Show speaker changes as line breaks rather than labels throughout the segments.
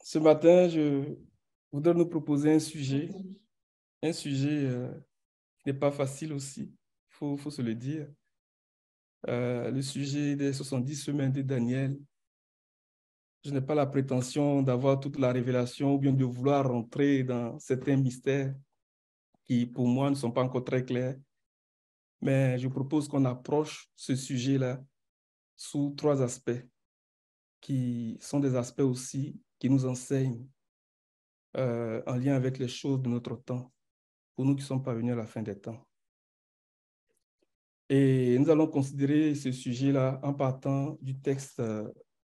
Ce matin, je voudrais nous proposer un sujet qui n'est pas facile aussi, faut se le dire. Le sujet des 70 semaines de Daniel. Je n'ai pas la prétention d'avoir toute la révélation ou bien de vouloir rentrer dans certains mystères qui, pour moi, ne sont pas encore très clairs. Mais je propose qu'on approche ce sujet-là sous trois aspects qui sont des aspects aussi qui nous enseignent en lien avec les choses de notre temps, pour nous qui sommes parvenus à la fin des temps. Et nous allons considérer ce sujet-là en partant du texte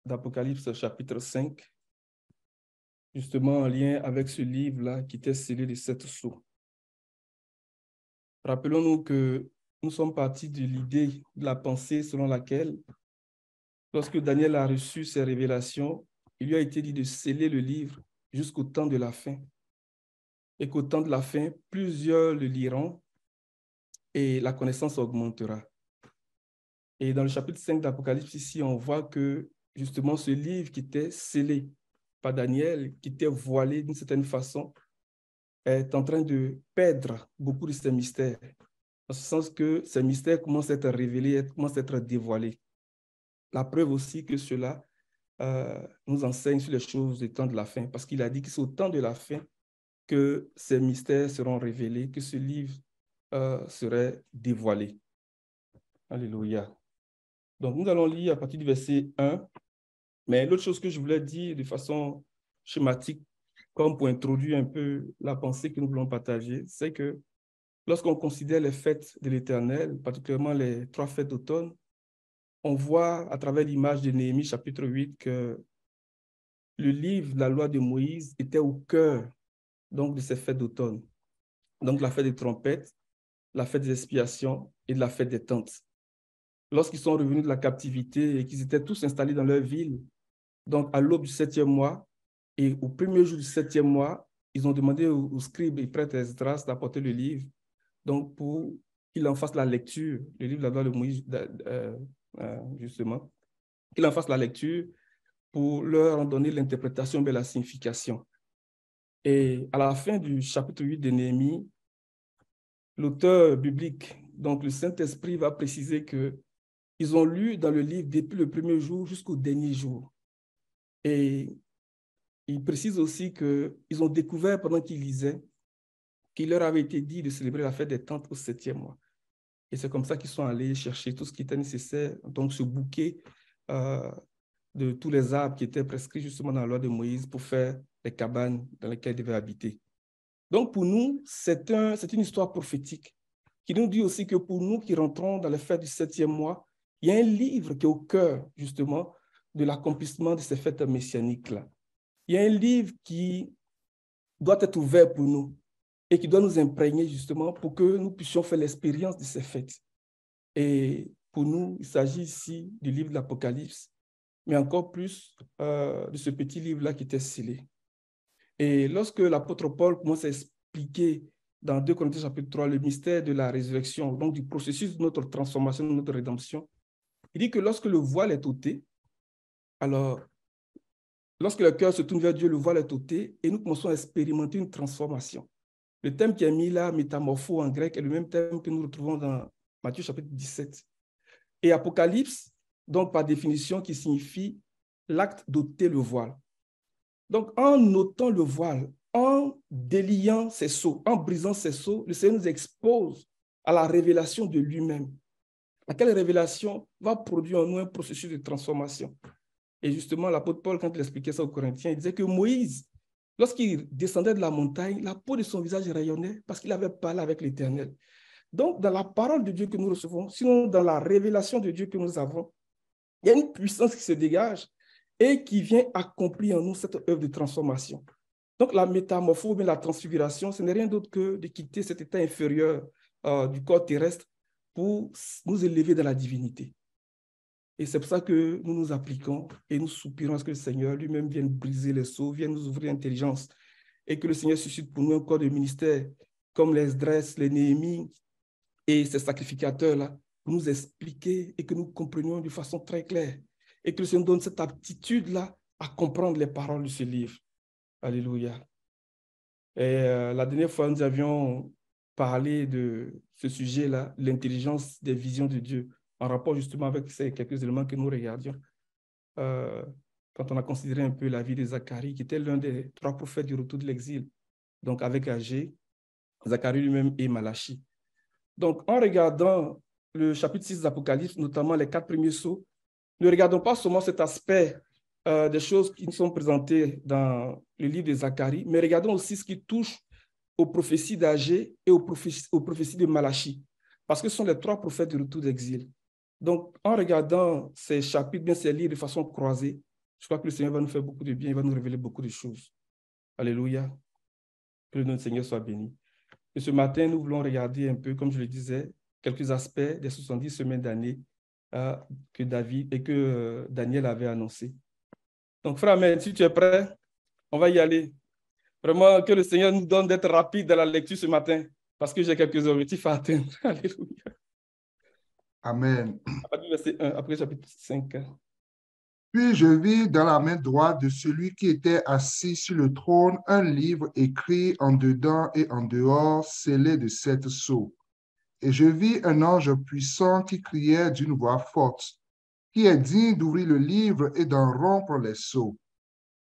d'Apocalypse chapitre 5, justement en lien avec ce livre-là qui était scellé de 7 sceaux. Rappelons-nous que nous sommes partis de l'idée, de la pensée selon laquelle, lorsque Daniel a reçu ses révélations, il lui a été dit de sceller le livre jusqu'au temps de la fin. Et qu'au temps de la fin, plusieurs le liront et la connaissance augmentera. Et dans le chapitre 5 d'Apocalypse, ici, on voit que justement ce livre qui était scellé par Daniel, qui était voilé d'une certaine façon, est en train de perdre beaucoup de ses mystères. En ce sens que ces mystères commencent à être révélés, commencent à être dévoilés. La preuve aussi que cela nous enseigne sur les choses du temps de la fin, parce qu'il a dit que c'est au temps de la fin que ces mystères seront révélés, que ce livre serait dévoilé. Alléluia. Donc, nous allons lire à partir du verset 1. Mais l'autre chose que je voulais dire de façon schématique, comme pour introduire un peu la pensée que nous voulons partager, c'est que lorsqu'on considère les fêtes de l'Éternel, particulièrement les 3 fêtes d'automne, on voit à travers l'image de Néhémie chapitre 8 que le livre de la loi de Moïse était au cœur donc, de ces fêtes d'automne. Donc la fête des trompettes, la fête des expiations et de la fête des tentes. Lorsqu'ils sont revenus de la captivité et qu'ils étaient tous installés dans leur ville, donc à l'aube du 7e mois et au premier jour du 7e mois, ils ont demandé aux scribes et prêtres, etc., d'apporter le livre, donc pour qu'il en fasse la lecture, le livre de la loi de Moïse, justement, qu'il en fasse la lecture pour leur en donner l'interprétation et la signification. Et à la fin du chapitre 8 de Néhémie, l'auteur biblique, donc le Saint-Esprit, va préciser qu'ils ont lu dans le livre depuis le premier jour jusqu'au dernier jour. Et il précise aussi qu'ils ont découvert pendant qu'ils lisaient qu'il leur avait été dit de célébrer la fête des tentes au 7e mois. Et c'est comme ça qu'ils sont allés chercher tout ce qui était nécessaire, donc ce bouquet de tous les arbres qui étaient prescrits justement dans la loi de Moïse pour faire les cabanes dans lesquelles ils devaient habiter. Donc pour nous, c'est une histoire prophétique qui nous dit aussi que pour nous qui rentrons dans les fêtes du 7e mois, il y a un livre qui est au cœur justement de l'accomplissement de ces fêtes messianiques-là. Il y a un livre qui doit être ouvert pour nous et qui doit nous imprégner justement pour que nous puissions faire l'expérience de ces fêtes. Et pour nous, il s'agit ici du livre de l'Apocalypse, mais encore plus de ce petit livre-là qui était scellé. Et lorsque l'apôtre Paul commence à expliquer dans 2 Corinthiens chapitre 3 le mystère de la résurrection, donc du processus de notre transformation, de notre rédemption, il dit que lorsque le voile est ôté, alors lorsque le cœur se tourne vers Dieu, le voile est ôté et nous commençons à expérimenter une transformation. Le thème qui est mis là, métamorpho en grec, est le même thème que nous retrouvons dans Matthieu chapitre 17. Et Apocalypse, donc par définition, qui signifie l'acte d'ôter le voile. Donc en ôtant le voile, en déliant ses sceaux, en brisant ses sceaux, le Seigneur nous expose à la révélation de lui-même. Laquelle révélation va produire en nous un processus de transformation. Et justement, l'apôtre Paul, quand il expliquait ça aux Corinthiens, il disait que Moïse, lorsqu'il descendait de la montagne, la peau de son visage rayonnait parce qu'il avait parlé avec l'Éternel. Donc, dans la parole de Dieu que nous recevons, sinon dans la révélation de Dieu que nous avons, il y a une puissance qui se dégage et qui vient accomplir en nous cette œuvre de transformation. Donc, la métamorphose, mais la transfiguration, ce n'est rien d'autre que de quitter cet état inférieur du corps terrestre pour nous élever dans la divinité. Et c'est pour ça que nous nous appliquons et nous soupirons à ce que le Seigneur lui-même vienne briser les sceaux, vienne nous ouvrir l'intelligence et que le Seigneur suscite pour nous un corps de ministère comme les Esdras, les Néhémie et ces sacrificateurs-là pour nous expliquer et que nous comprenions de façon très claire et que le Seigneur donne cette aptitude-là à comprendre les paroles de ce livre. Alléluia. Et la dernière fois, nous avions parlé de ce sujet-là, l'intelligence des visions de Dieu, en rapport justement avec ces quelques éléments que nous regardions. Quand on a considéré un peu la vie de Zacharie, qui était l'un des 3 prophètes du retour de l'exil, donc avec Agé, Zacharie lui-même et Malachi. Donc, en regardant le chapitre 6 d'Apocalypse, notamment les 4 premiers sceaux, ne regardons pas seulement cet aspect des choses qui nous sont présentées dans le livre de Zacharie, mais regardons aussi ce qui touche aux prophéties d'Agé et aux prophéties de Malachi, parce que ce sont les 3 prophètes du retour d'exil. Donc, en regardant ces chapitres, bien ces livres de façon croisée, je crois que le Seigneur va nous faire beaucoup de bien, il va nous révéler beaucoup de choses. Alléluia. Que le nom du Seigneur soit béni. Et ce matin, nous voulons regarder un peu, comme je le disais, quelques aspects des 70 semaines d'année que David et que Daniel avait annoncé. Donc, frère Ahmed, si tu es prêt, on va y aller. Vraiment, que le Seigneur nous donne d'être rapide dans la lecture ce matin, parce que j'ai quelques objectifs à atteindre. Alléluia.
Amen.
À partir du verset 1, après chapitre 5.
Puis je vis dans la main droite de celui qui était assis sur le trône un livre écrit en dedans et en dehors, scellé de 7 sceaux. Et je vis un ange puissant qui criait d'une voix forte, qui est digne d'ouvrir le livre et d'en rompre les sceaux.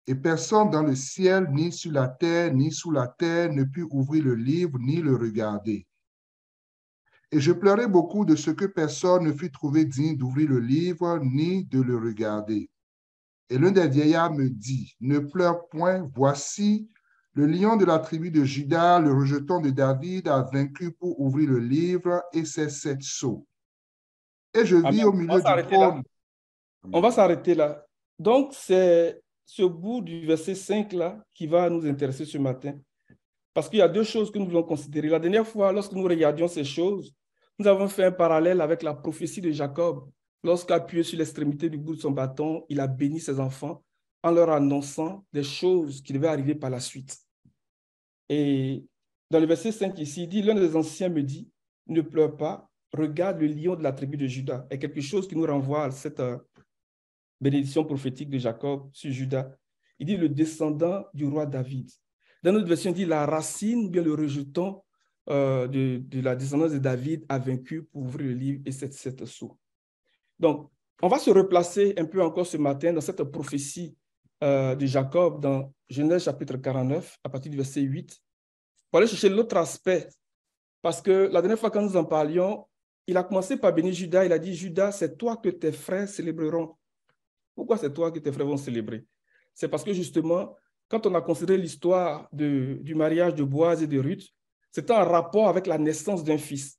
Et personne dans le ciel, ni sur la terre, ni sous la terre, ne put ouvrir le livre, ni le regarder. Et je pleurais beaucoup de ce que personne ne fut trouvé digne d'ouvrir le livre, ni de le regarder. Et l'un des vieillards me dit, ne pleure point, voici, le lion de la tribu de Juda, le rejeton de David, a vaincu pour ouvrir le livre et ses 7 sceaux. Et je vis
Amen.
au
On va
milieu du
s'arrêter là.
trône.
On va s'arrêter là. Donc, c'est ce bout du verset 5 là qui va nous intéresser ce matin. Parce qu'il y a 2 choses que nous voulons considérer. La dernière fois, lorsque nous regardions ces choses, nous avons fait un parallèle avec la prophétie de Jacob. Lorsqu'appuyé sur l'extrémité du bout de son bâton, il a béni ses enfants en leur annonçant des choses qui devaient arriver par la suite. Et dans le verset 5 ici, il dit, l'un des anciens me dit, ne pleure pas, regarde le lion de la tribu de Juda. Et quelque chose qui nous renvoie à cette bénédiction prophétique de Jacob sur Juda. Il dit le descendant du roi David. Dans notre version, il dit la racine, bien le rejeton de la descendance de David a vaincu pour ouvrir le livre et cette sceaux. Donc, on va se replacer un peu encore ce matin dans cette prophétie de Jacob dans Genèse chapitre 49, à partir du verset 8, pour aller chercher l'autre aspect. Parce que la dernière fois quand nous en parlions, il a commencé par bénir Juda. Il a dit, Juda, c'est toi que tes frères célébreront. Pourquoi c'est toi que tes frères vont célébrer? C'est parce que justement, quand on a considéré l'histoire du mariage de Boaz et de Ruth, c'était en rapport avec la naissance d'un fils.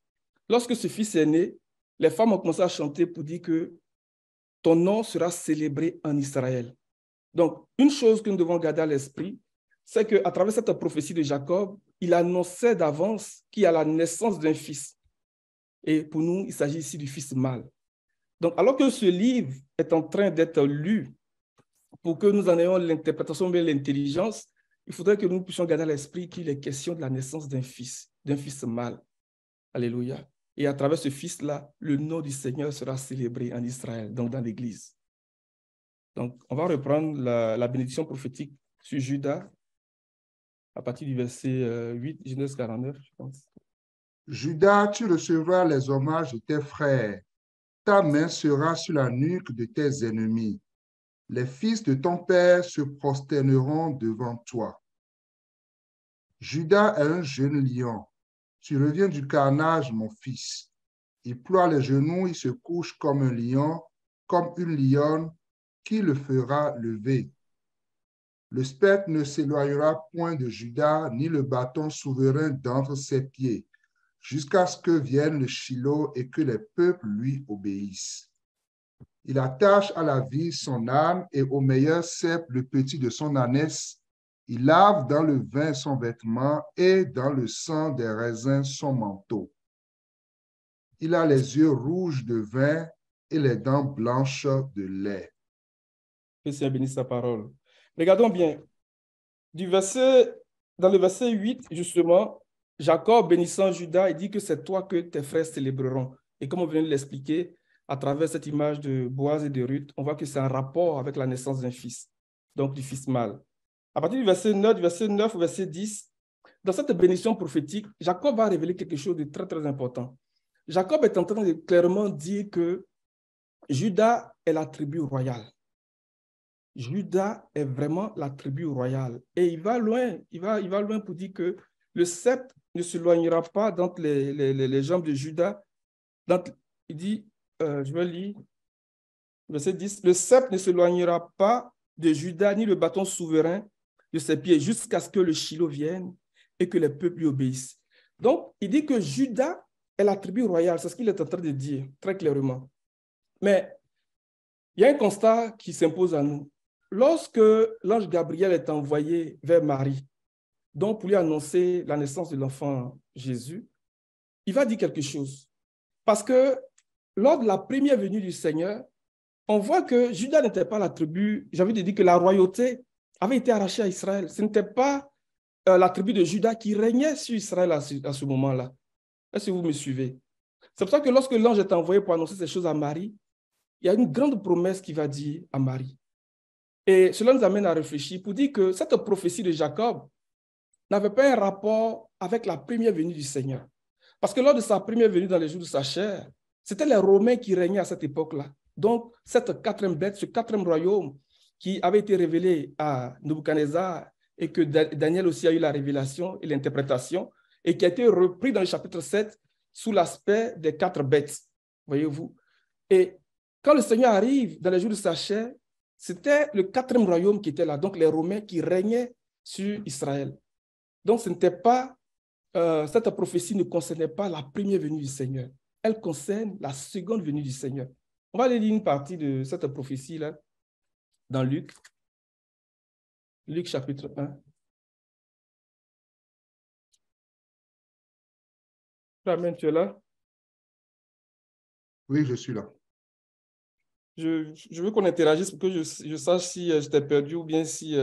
Lorsque ce fils est né, les femmes ont commencé à chanter pour dire que ton nom sera célébré en Israël. Donc, une chose que nous devons garder à l'esprit, c'est qu'à travers cette prophétie de Jacob, il annonçait d'avance qu'il y a la naissance d'un fils. Et pour nous, il s'agit ici du fils mâle. Donc, alors que ce livre est en train d'être lu pour que nous en ayons l'interprétation et l'intelligence, il faudrait que nous puissions garder à l'esprit qu'il est question de la naissance d'un fils mâle. Alléluia. Et à travers ce fils-là, le nom du Seigneur sera célébré en Israël, donc dans l'Église. Donc, on va reprendre la bénédiction prophétique sur Juda à partir du verset 8, Genèse 49, je pense.
Judas, tu recevras les hommages de tes frères. Ta main sera sur la nuque de tes ennemis. Les fils de ton père se prosterneront devant toi. Judas est un jeune lion. Tu reviens du carnage, mon fils. Il ploie les genoux, il se couche comme un lion, comme une lionne qui le fera lever. Le spectre ne s'éloignera point de Judas, ni le bâton souverain d'entre ses pieds, jusqu'à ce que vienne le Shiloh et que les peuples lui obéissent. Il attache à la vie son âne et au meilleur cep le petit de son ânesse. Il lave dans le vin son vêtement et dans le sang des raisins son manteau. Il a les yeux rouges de vin et les dents blanches de lait.
Que le Seigneur bénisse sa parole. Regardons bien. Dans le verset 8, justement, Jacob bénissant Judas, il dit que c'est toi que tes frères célébreront. Et comme on vient de l'expliquer, à travers cette image de Boaz et de Ruth, on voit que c'est un rapport avec la naissance d'un fils, donc du fils mâle. À partir du verset 9 au verset 10, dans cette bénédiction prophétique, Jacob va révéler quelque chose de très, très important. Jacob est en train de clairement dire que Juda est la tribu royale. Juda est vraiment la tribu royale. Et il va loin, il va loin pour dire que le sceptre ne s'éloignera pas d'entre les jambes de Juda. Il dit, je vais lire, verset 10, le sceptre ne s'éloignera pas de Juda, ni le bâton souverain de ses pieds, jusqu'à ce que le Shiloh vienne et que les peuples lui obéissent. Donc, il dit que Juda est la tribu royale, c'est ce qu'il est en train de dire, très clairement. Mais il y a un constat qui s'impose à nous. Lorsque l'ange Gabriel est envoyé vers Marie, donc pour lui annoncer la naissance de l'enfant Jésus, il va dire quelque chose. Parce que lors de la première venue du Seigneur, on voit que Juda n'était pas la tribu, j'ai envie de dire que la royauté avait été arrachée à Israël. Ce n'était pas la tribu de Juda qui régnait sur Israël à ce moment-là. Est-ce que vous me suivez? C'est pour ça que lorsque l'ange est envoyé pour annoncer ces choses à Marie, il y a une grande promesse qu'il va dire à Marie. Et cela nous amène à réfléchir pour dire que cette prophétie de Jacob n'avait pas un rapport avec la première venue du Seigneur. Parce que lors de sa première venue dans les jours de sa chair, c'était les Romains qui régnaient à cette époque-là. Donc, cette quatrième bête, ce quatrième royaume qui avait été révélé à Nebuchadnezzar et que Daniel aussi a eu la révélation et l'interprétation et qui a été repris dans le chapitre 7 sous l'aspect des quatre bêtes, voyez-vous. Et quand le Seigneur arrive dans les jours de sa chair, c'était le quatrième royaume qui était là, donc les Romains qui régnaient sur Israël. Donc, ce n'était pas, cette prophétie ne concernait pas la première venue du Seigneur. Elle concerne la seconde venue du Seigneur. On va aller lire une partie de cette prophétie-là dans Luc. Luc chapitre 1. Amen, tu es là?
Oui, je suis là.
Je veux qu'on interagisse pour que je sache si je t'ai perdu ou bien si...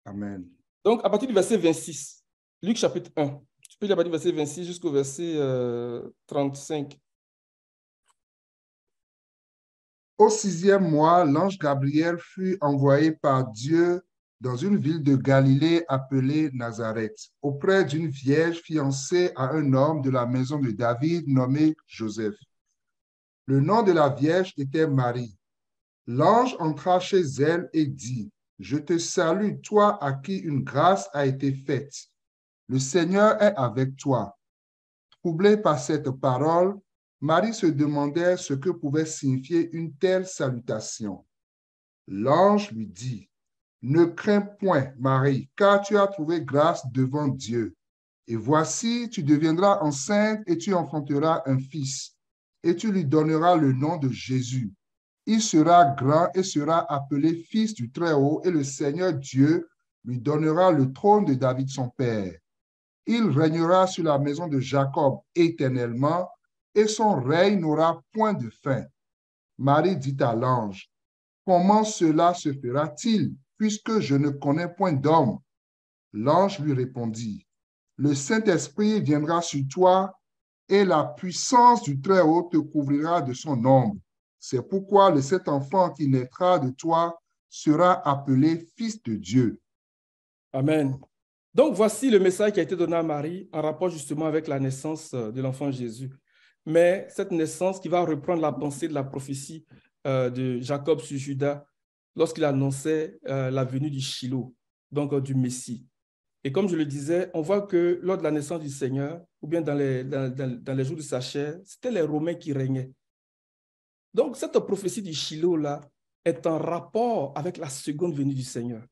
Amen.
Donc, à partir du verset 26, Luc chapitre 1, tu peux lire à partir du verset 26 jusqu'au verset 35.
Au 6e mois, l'ange Gabriel fut envoyé par Dieu dans une ville de Galilée appelée Nazareth, auprès d'une vierge fiancée à un homme de la maison de David nommé Joseph. Le nom de la vierge était Marie. L'ange entra chez elle et dit, « Je te salue, toi à qui une grâce a été faite. Le Seigneur est avec toi. » Troublée par cette parole, Marie se demandait ce que pouvait signifier une telle salutation. L'ange lui dit, « Ne crains point, Marie, car tu as trouvé grâce devant Dieu. Et voici, tu deviendras enceinte et tu enfanteras un fils, et tu lui donneras le nom de Jésus. Il sera grand et sera appelé fils du Très-Haut, et le Seigneur Dieu lui donnera le trône de David son père. Il régnera sur la maison de Jacob éternellement, et son règne n'aura point de fin. » Marie dit à l'ange, « Comment cela se fera-t-il, puisque je ne connais point d'homme? » L'ange lui répondit, « Le Saint-Esprit viendra sur toi, et la puissance du Très-Haut te couvrira de son ombre. C'est pourquoi cet enfant qui naîtra de toi sera appelé Fils de Dieu. »
Amen. Donc, voici le message qui a été donné à Marie en rapport justement avec la naissance de l'enfant Jésus. Mais cette naissance qui va reprendre la pensée de la prophétie de Jacob sur Juda lorsqu'il annonçait la venue du Shiloh, donc du Messie. Et comme je le disais, on voit que lors de la naissance du Seigneur, ou bien dans les jours de sa chair, c'était les Romains qui régnaient. Donc, cette prophétie du Shiloh-là est en rapport avec la seconde venue du Seigneur.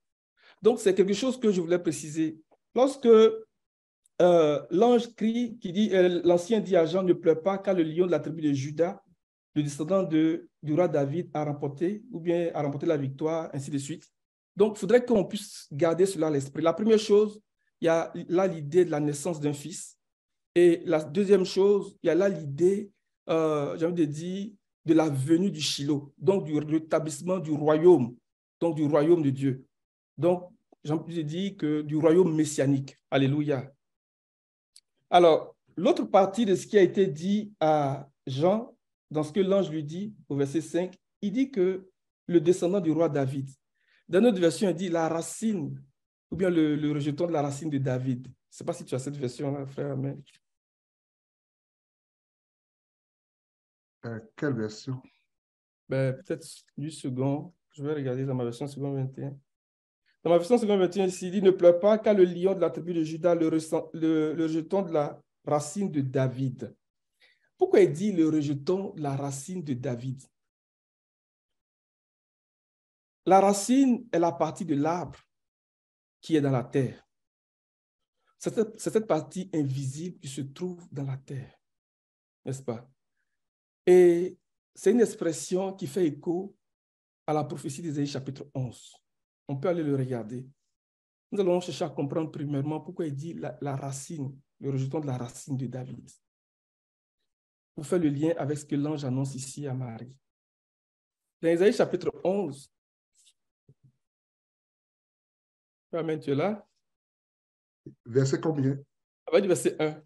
Donc, c'est quelque chose que je voulais préciser. Lorsque l'ange crie, l'ancien dit à Jean, ne pleure pas, car le lion de la tribu de Juda, le descendant du roi David, a remporté la victoire, ainsi de suite. Donc, il faudrait qu'on puisse garder cela à l'esprit. La première chose, il y a là l'idée de la naissance d'un fils. Et la deuxième chose, il y a là l'idée, j'ai envie de dire, de la venue du Shiloh, donc du rétablissement du royaume, donc du royaume de Dieu. Donc, j'ai envie de dire que du royaume messianique. Alléluia. Alors, l'autre partie de ce qui a été dit à Jean, dans ce que l'ange lui dit au verset 5, il dit que le descendant du roi David. Dans notre version, il dit la racine, ou bien le rejeton de la racine de David. Je ne sais pas si tu as cette version-là, frère. Amen.
Quelle version?
Ben, peut-être du second. Je vais regarder dans ma version second 21. Dans ma version second 21, il dit « Ne pleure pas, car le lion de la tribu de Juda, le rejeton de la racine de David. » Pourquoi il dit le rejeton de la racine de David? La racine est la partie de l'arbre qui est dans la terre. C'est cette partie invisible qui se trouve dans la terre, n'est-ce pas? Et c'est une expression qui fait écho à la prophétie d'Ésaïe chapitre 11. On peut aller le regarder. Nous allons chercher à comprendre premièrement pourquoi il dit la racine, le rejeton de la racine de David. Pour faire le lien avec ce que l'ange annonce ici à Marie. Dans Ésaïe chapitre 11, Amen, tu es là?
Verset combien?
On va dire verset 1.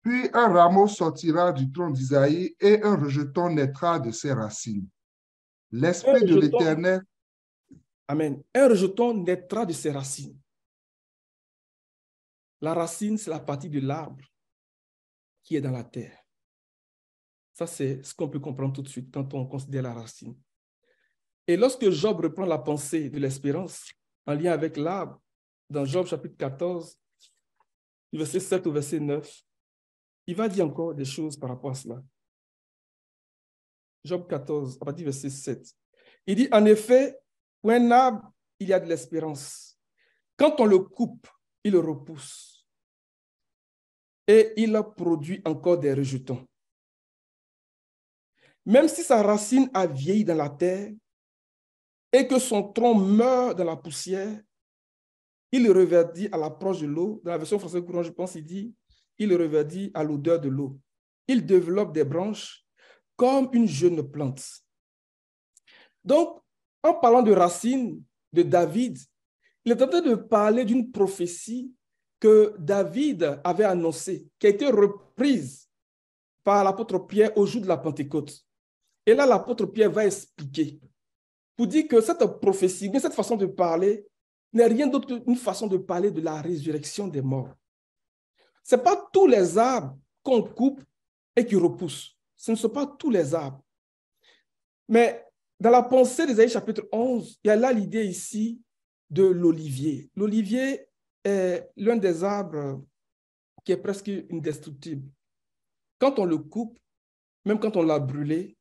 Puis un rameau sortira du tronc d'Isaïe et un rejeton naîtra de ses racines. L'Esprit de l'Éternel.
Amen. Un rejeton naîtra de ses racines. La racine, c'est la partie de l'arbre qui est dans la terre. Ça, c'est ce qu'on peut comprendre tout de suite quand on considère la racine. Et lorsque Job reprend la pensée de l'espérance en lien avec l'arbre, dans Job chapitre 14, du verset 7 au verset 9, il va dire encore des choses par rapport à cela. Job 14, à partir du verset 7. Il dit, en effet, pour un arbre, il y a de l'espérance. Quand on le coupe, il le repousse. Et il produit encore des rejetons. Même si sa racine a vieilli dans la terre et que son tronc meurt dans la poussière, il reverdit à l'approche de l'eau. Dans la version française courante, je pense, il dit, il reverdit à l'odeur de l'eau. Il développe des branches comme une jeune plante. Donc, en parlant de racines de David, il est en train de parler d'une prophétie que David avait annoncée, qui a été reprise par l'apôtre Pierre au jour de la Pentecôte. Et là, l'apôtre Pierre va expliquer, pour dire que cette prophétie, cette façon de parler, n'est rien d'autre qu'une façon de parler de la résurrection des morts. Ce n'est pas tous les arbres qu'on coupe et qui repoussent. Ce ne sont pas tous les arbres. Mais dans la pensée d'Ésaïe chapitre 11, il y a là l'idée ici de l'olivier. L'olivier est l'un des arbres qui est presque indestructible. Quand on le coupe, même quand on l'a brûlé,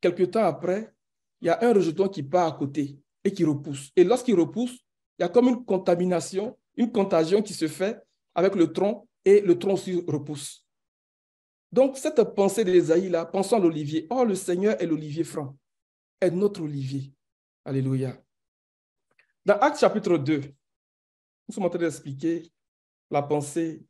quelque temps après, il y a un rejeton qui part à côté et qui repousse. Et lorsqu'il repousse, il y a comme une contamination, une contagion qui se fait avec le tronc et le tronc aussi repousse. Donc, cette pensée d'Ésaïe là, pensons à l'olivier. Oh, le Seigneur est l'olivier franc, est notre olivier. Alléluia. Dans Actes chapitre 2, nous sommes en train d'expliquer la pensée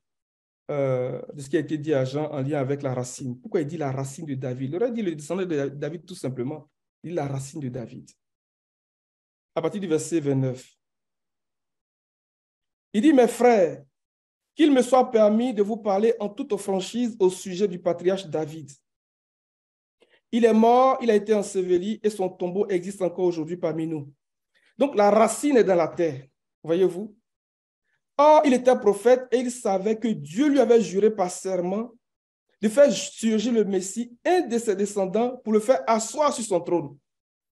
de ce qui a été dit à Jean en lien avec la racine. Pourquoi il dit la racine de David? Il aurait dit le descendant de David tout simplement. Il dit la racine de David. À partir du verset 29. Il dit, mes frères, qu'il me soit permis de vous parler en toute franchise au sujet du patriarche David. Il est mort, il a été enseveli et son tombeau existe encore aujourd'hui parmi nous. Donc la racine est dans la terre, voyez-vous. Or, il était prophète et il savait que Dieu lui avait juré par serment de faire surgir le Messie, un de ses descendants, pour le faire asseoir sur son trône.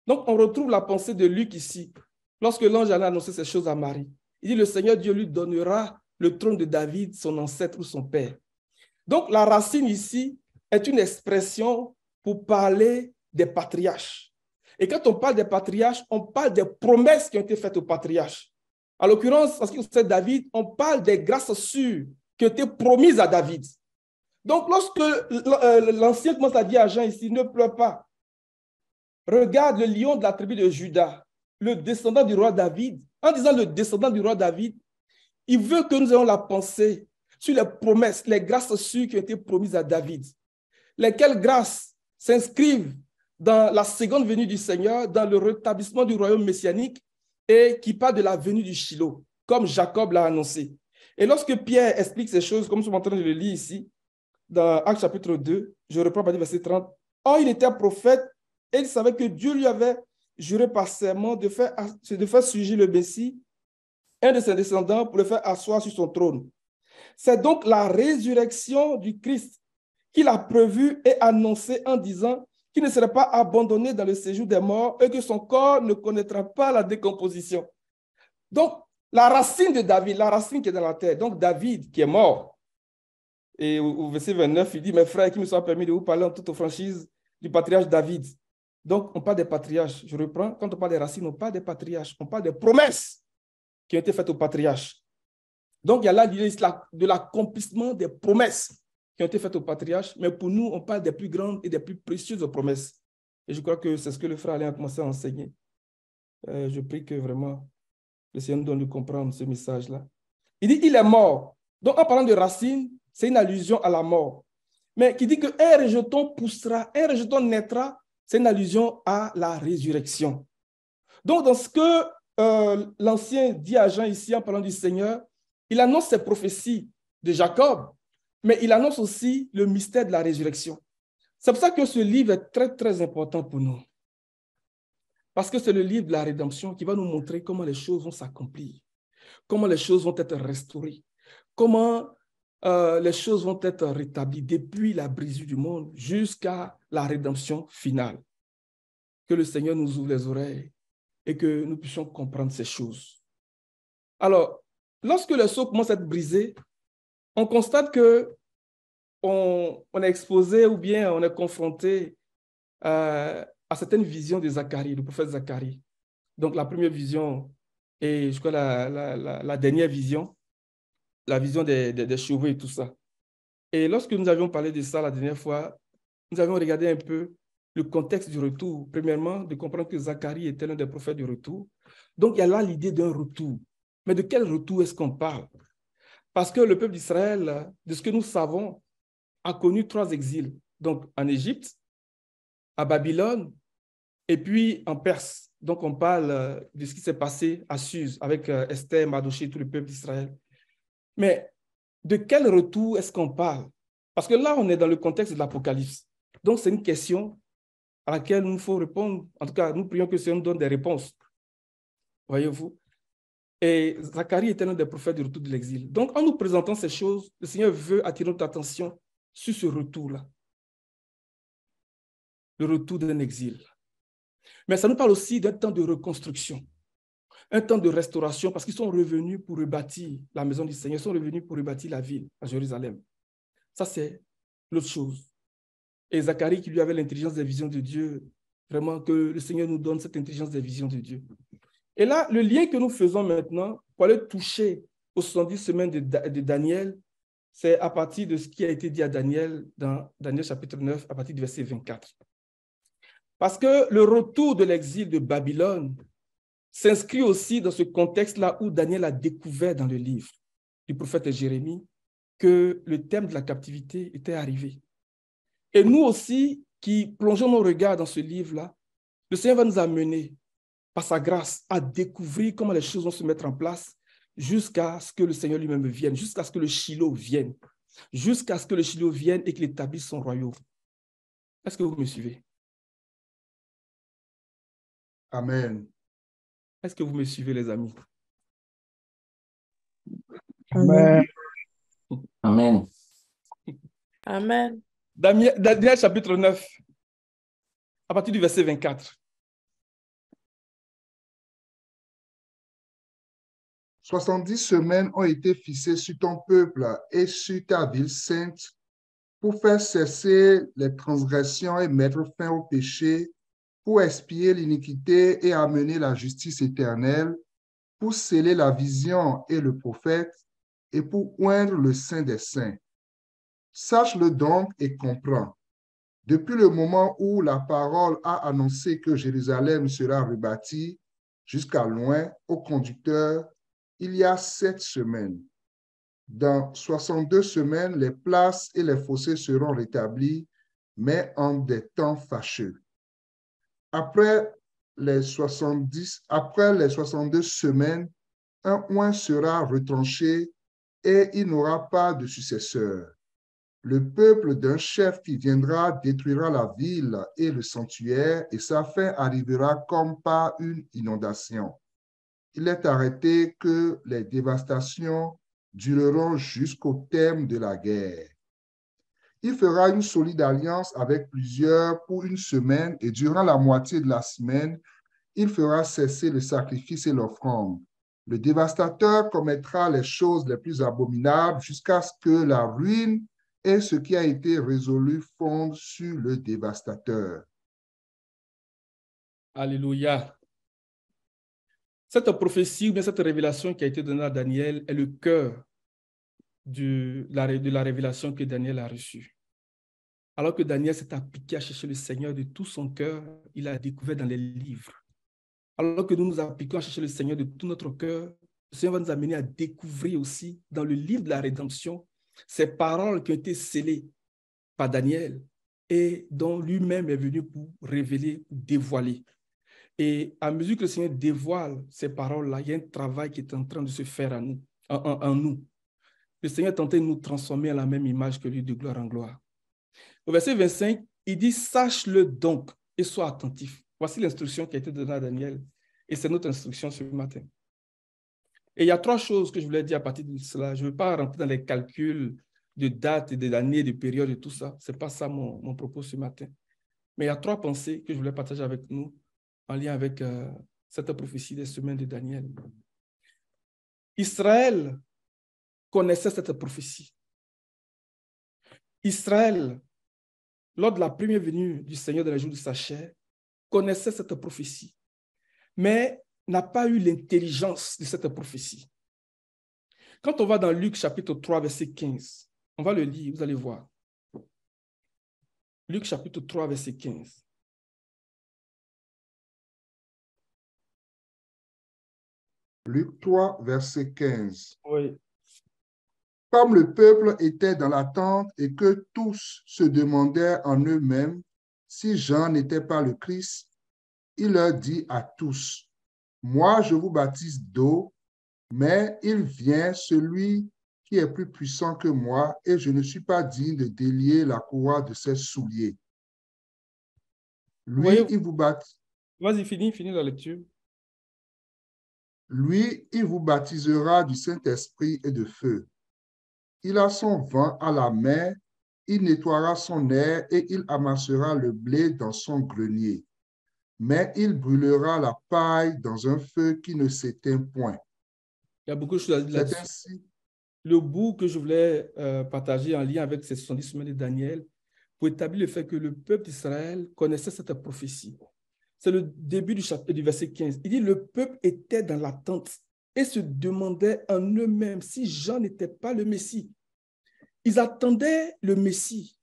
Donc, on retrouve la pensée de Luc ici, lorsque l'ange allait annoncer ces choses à Marie. Il dit, le Seigneur Dieu lui donnera le trône de David, son ancêtre ou son père. Donc, la racine ici est une expression pour parler des patriarches. Et quand on parle des patriarches, on parle des promesses qui ont été faites aux patriarches. En l'occurrence, en ce qui concerne David, on parle des grâces sûres qui ont été promises à David. Donc, lorsque l'Ancien commence à dire à Jean ici, ne pleure pas. Regarde le lion de la tribu de Juda, le descendant du roi David. En disant le descendant du roi David, il veut que nous ayons la pensée sur les promesses, les grâces sûres qui ont été promises à David. Lesquelles grâces s'inscrivent dans la seconde venue du Seigneur, dans le rétablissement du royaume messianique et qui parle de la venue du Shiloh, comme Jacob l'a annoncé. Et lorsque Pierre explique ces choses, comme nous sommes en train de le lire ici, dans Actes chapitre 2, je reprends à partir du verset 30, « Or, il était prophète et il savait que Dieu lui avait juré par serment de faire surgir le Messie, un de ses descendants, pour le faire asseoir sur son trône. C'est donc la résurrection du Christ qu'il a prévue et annoncée en disant qu'il ne serait pas abandonné dans le séjour des morts et que son corps ne connaîtra pas la décomposition. Donc, la racine de David, la racine qui est dans la terre, donc David qui est mort. Et au verset 29, il dit, mes frères, qui me soit permis de vous parler en toute franchise du patriarche David. Donc, on parle des patriarches. Je reprends, quand on parle des racines, on parle des patriarches, on parle des promesses qui ont été faites aux patriarches. Donc, il y a là l'idée de l'accomplissement des promesses qui ont été faites aux patriarches, mais pour nous, on parle des plus grandes et des plus précieuses promesses. Et je crois que c'est ce que le frère Alain a commencé à enseigner. Je prie que vraiment le Seigneur nous donne de comprendre ce message-là. Il dit, il est mort. Donc, en parlant de racines, c'est une allusion à la mort. Mais qui dit qu'un rejeton poussera, un rejeton naîtra, c'est une allusion à la résurrection. Donc, dans ce que l'ancien dit à Jean ici, en parlant du Seigneur, il annonce ces prophéties de Jacob, mais il annonce aussi le mystère de la résurrection. C'est pour ça que ce livre est très, très important pour nous. Parce que c'est le livre de la rédemption qui va nous montrer comment les choses vont s'accomplir, comment les choses vont être restaurées, comment les choses vont être rétablies depuis la brisure du monde jusqu'à la rédemption finale. Que le Seigneur nous ouvre les oreilles et que nous puissions comprendre ces choses. Alors, lorsque le sceau commence à être brisé, on constate qu'on est exposé ou bien on est confronté à certaines visions de Zacharie, le prophète Zacharie. Donc, la première vision et je crois la dernière vision, la vision des chevaux et tout ça. Et lorsque nous avions parlé de ça la dernière fois, nous avions regardé un peu le contexte du retour. Premièrement, de comprendre que Zacharie était l'un des prophètes du retour. Donc, il y a là l'idée d'un retour. Mais de quel retour est-ce qu'on parle? Parce que le peuple d'Israël, de ce que nous savons, a connu 3 exils. Donc, en Égypte, à Babylone, et puis en Perse. Donc, on parle de ce qui s'est passé à Suse avec Esther, Mardochée et tout le peuple d'Israël. Mais de quel retour est-ce qu'on parle? Parce que là, on est dans le contexte de l'Apocalypse. Donc, c'est une question à laquelle il nous faut répondre. En tout cas, nous prions que le Seigneur nous donne des réponses. Voyez-vous? Et Zacharie était l'un des prophètes du retour de l'exil. Donc, en nous présentant ces choses, le Seigneur veut attirer notre attention sur ce retour-là. Le retour d'un exil. Mais ça nous parle aussi d'un temps de reconstruction, un temps de restauration, parce qu'ils sont revenus pour rebâtir la maison du Seigneur, ils sont revenus pour rebâtir la ville à Jérusalem. Ça, c'est l'autre chose. Et Zacharie, qui lui avait l'intelligence des visions de Dieu, vraiment que le Seigneur nous donne cette intelligence des visions de Dieu. Et là, le lien que nous faisons maintenant pour aller toucher aux 70 semaines de Daniel, c'est à partir de ce qui a été dit à Daniel dans Daniel chapitre 9, à partir du verset 24. Parce que le retour de l'exil de Babylone s'inscrit aussi dans ce contexte-là où Daniel a découvert dans le livre du prophète Jérémie que le thème de la captivité était arrivé. Et nous aussi, qui plongeons nos regards dans ce livre-là, le Seigneur va nous amener, par sa grâce, à découvrir comment les choses vont se mettre en place jusqu'à ce que le Seigneur lui-même vienne, jusqu'à ce que le Shiloh vienne, jusqu'à ce que le Shiloh vienne et qu'il établisse son royaume. Est-ce que vous me suivez?
Amen.
Est-ce que vous me suivez, les amis?
Amen.
Amen.
Amen.
Daniel chapitre 9, à partir du verset 24.
70 semaines ont été fixées sur ton peuple et sur ta ville sainte pour faire cesser les transgressions et mettre fin au péché, pour expier l'iniquité et amener la justice éternelle, pour sceller la vision et le prophète, et pour oindre le Saint des Saints. Sache-le donc et comprends. Depuis le moment où la parole a annoncé que Jérusalem sera rebâtie, jusqu'à loin, au conducteur, il y a 7 semaines. Dans 62 semaines, les places et les fossés seront rétablis, mais en des temps fâcheux. Après les 62 semaines, un oint sera retranché et il n'aura pas de successeur. Le peuple d'un chef qui viendra détruira la ville et le sanctuaire, et sa fin arrivera comme par une inondation. Il est arrêté que les dévastations dureront jusqu'au terme de la guerre. Il fera une solide alliance avec plusieurs pour une semaine, et durant la moitié de la semaine, il fera cesser le sacrifice et l'offrande. Le dévastateur commettra les choses les plus abominables jusqu'à ce que la ruine et ce qui a été résolu fondent sur le dévastateur.
Alléluia. Cette prophétie ou bien cette révélation qui a été donnée à Daniel est le cœur de la révélation que Daniel a reçue. Alors que Daniel s'est appliqué à chercher le Seigneur de tout son cœur, il a découvert dans les livres. Alors que nous nous appliquons à chercher le Seigneur de tout notre cœur, le Seigneur va nous amener à découvrir aussi dans le livre de la rédemption ces paroles qui ont été scellées par Daniel et dont lui-même est venu pour révéler, pour dévoiler. Et à mesure que le Seigneur dévoile ces paroles-là, il y a un travail qui est en train de se faire en nous. Le Seigneur est en train de nous transformer à la même image que lui, de gloire en gloire. Au verset 25, il dit « Sache-le donc et sois attentif ». Voici l'instruction qui a été donnée à Daniel. Et c'est notre instruction ce matin. Et il y a 3 choses que je voulais dire à partir de cela. Je ne veux pas rentrer dans les calculs de dates et d'années, de périodes et tout ça. Ce n'est pas ça mon propos ce matin. Mais il y a 3 pensées que je voulais partager avec nous en lien avec cette prophétie des semaines de Daniel. Israël connaissait cette prophétie. Israël, lors de la première venue du Seigneur dans les jours de sa chair, connaissait cette prophétie, mais n'a pas eu l'intelligence de cette prophétie. Quand on va dans Luc chapitre 3, verset 15, on va le lire, vous allez voir. Luc chapitre 3, verset 15.
Luc 3, verset 15.
Oui.
Comme le peuple était dans l'attente et que tous se demandaient en eux-mêmes si Jean n'était pas le Christ, il leur dit à tous, « Moi, je vous baptise d'eau, mais il vient celui qui est plus puissant que moi, et je ne suis pas digne de délier la courroie de ses souliers. Lui, il vous baptise.
Vas-y, finis la lecture.
Lui, il vous baptisera du Saint-Esprit et de feu. Il a son vent à la main, il nettoiera son aire et il amassera le blé dans son grenier. Mais il brûlera la paille dans un feu qui ne s'éteint point.
Il y a beaucoup de choses à dire là-dessus.
Ainsi...
Le bout que je voulais partager en lien avec ces 70 semaines de Daniel, pour établir le fait que le peuple d'Israël connaissait cette prophétie. C'est le début du chapitre du verset 15. Il dit, le peuple était dans l'attente et se demandait en eux-mêmes si Jean n'était pas le Messie. Ils attendaient le Messie.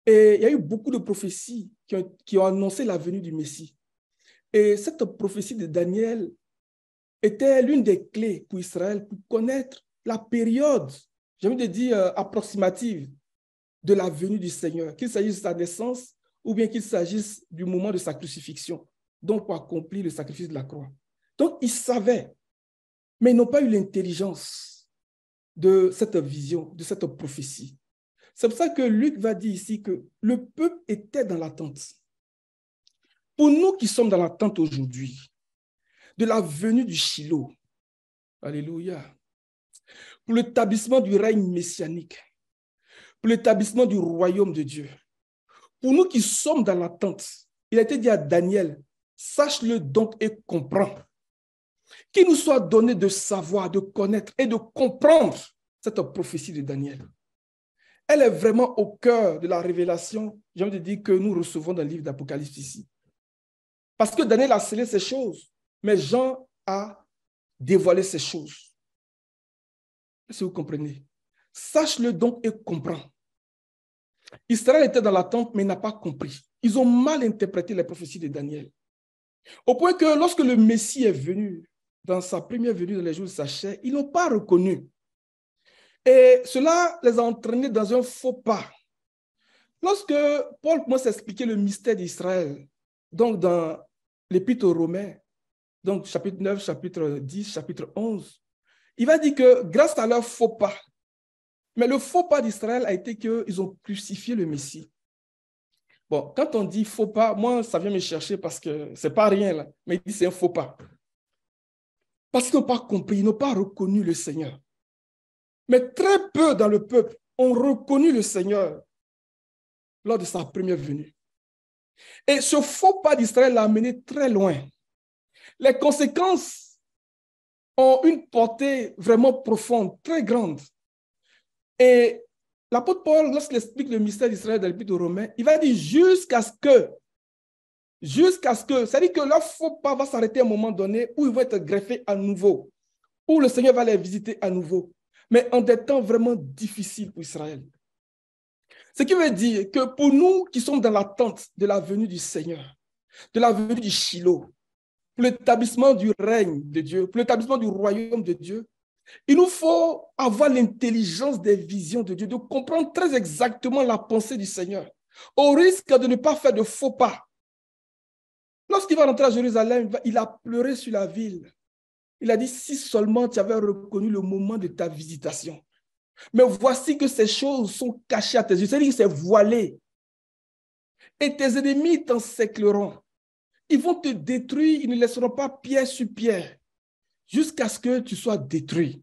Et il y a eu beaucoup de prophéties qui ont annoncé la venue du Messie. Et cette prophétie de Daniel était l'une des clés pour Israël pour connaître la période, j'ai envie de dire approximative, de la venue du Seigneur, qu'il s'agisse de sa naissance ou bien qu'il s'agisse du moment de sa crucifixion, donc pour accomplir le sacrifice de la croix. Donc, ils savaient, mais ils n'ont pas eu l'intelligence de cette vision, de cette prophétie. C'est pour ça que Luc va dire ici que le peuple était dans l'attente. Pour nous qui sommes dans l'attente aujourd'hui, de la venue du Shiloh, alléluia, pour l'établissement du règne messianique, pour l'établissement du royaume de Dieu, pour nous qui sommes dans l'attente, il a été dit à Daniel, sache-le donc et comprends. Qu'il nous soit donné de savoir, de connaître et de comprendre cette prophétie de Daniel. Elle est vraiment au cœur de la révélation, j'ai envie de dire, que nous recevons dans le livre d'Apocalypse ici. Parce que Daniel a scellé ces choses, mais Jean a dévoilé ces choses. Si vous comprenez. Sache-le donc et comprends. Israël était dans l'attente, mais n'a pas compris. Ils ont mal interprété les prophéties de Daniel. Au point que lorsque le Messie est venu, dans sa première venue dans les jours de sa chair, ils n'ont pas reconnu. Et cela les a entraînés dans un faux pas. Lorsque Paul commence à expliquer le mystère d'Israël, donc dans l'Épître aux Romains, donc chapitre 9, chapitre 10, chapitre 11, il va dire que grâce à leur faux pas, Mais le faux pas d'Israël a été qu'ils ont crucifié le Messie. Bon, quand on dit faux pas, moi, ça vient me chercher parce que ce n'est pas rien là, mais il dit c'est un faux pas. Parce qu'ils n'ont pas compris, ils n'ont pas reconnu le Seigneur. Mais très peu dans le peuple ont reconnu le Seigneur lors de sa première venue. Et ce faux pas d'Israël l'a amené très loin. Les conséquences ont une portée vraiment profonde, très grande. Et l'apôtre Paul, lorsqu'il explique le mystère d'Israël dans l'Épître aux Romains, il va dire jusqu'à ce que, c'est-à-dire que leur faux pas va s'arrêter à un moment donné où ils vont être greffés à nouveau, où le Seigneur va les visiter à nouveau, mais en des temps vraiment difficiles pour Israël. Ce qui veut dire que pour nous qui sommes dans l'attente de la venue du Seigneur, de la venue du Shiloh, pour l'établissement du règne de Dieu, pour l'établissement du royaume de Dieu, il nous faut avoir l'intelligence des visions de Dieu, de comprendre très exactement la pensée du Seigneur, au risque de ne pas faire de faux pas. Lorsqu'il va rentrer à Jérusalem, il a pleuré sur la ville. Il a dit, si seulement tu avais reconnu le moment de ta visitation. Mais voici que ces choses sont cachées à tes yeux, c'est-à-dire que c'est voilé. Et tes ennemis t'encercleront. Ils vont te détruire, ils ne laisseront pas pierre sur pierre, jusqu'à ce que tu sois détruit.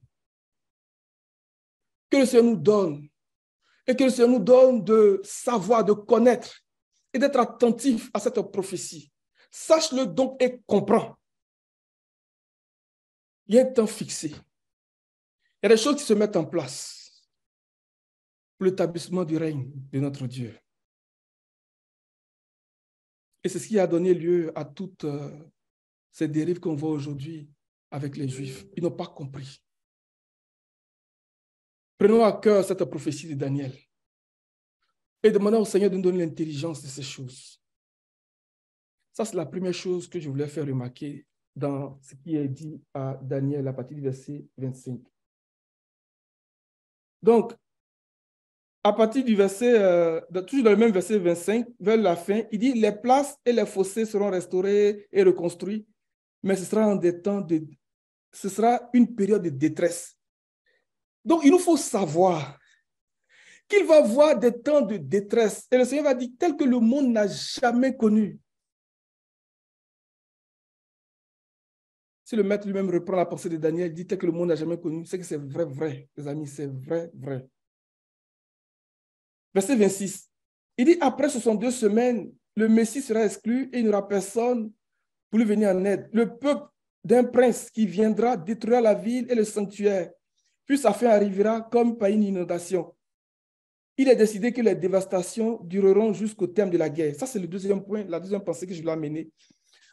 Que le Seigneur nous donne, et que le Seigneur nous donne de savoir, de connaître, et d'être attentif à cette prophétie. Sache-le donc et comprends. Il y a un temps fixé. Il y a des choses qui se mettent en place pour l'établissement du règne de notre Dieu. Et c'est ce qui a donné lieu à toutes ces dérives qu'on voit aujourd'hui avec les Juifs. Ils n'ont pas compris. Prenons à cœur cette prophétie de Daniel et demandons au Seigneur de nous donner l'intelligence de ces choses. Ça, c'est la première chose que je voulais faire remarquer dans ce qui est dit à Daniel à partir du verset 25. Donc, à partir du verset, toujours dans le même verset 25, vers la fin, il dit « Les places et les fossés seront restaurés et reconstruits, mais ce sera en des temps ce sera une période de détresse. » Donc, il nous faut savoir qu'il va y avoir des temps de détresse. Et le Seigneur va dire « tel que le monde n'a jamais connu ». Si le maître lui-même reprend la pensée de Daniel, il dit tel que le monde n'a jamais connu, c'est que c'est vrai, vrai, les amis, c'est vrai, vrai. Verset 26, il dit, après 62 semaines, le Messie sera exclu et il n'y aura personne pour lui venir en aide. Le peuple d'un prince qui viendra détruire la ville et le sanctuaire, puis sa fin arrivera comme par une inondation. Il est décidé que les dévastations dureront jusqu'au terme de la guerre. Ça, c'est le deuxième point, la deuxième pensée que je voulais amener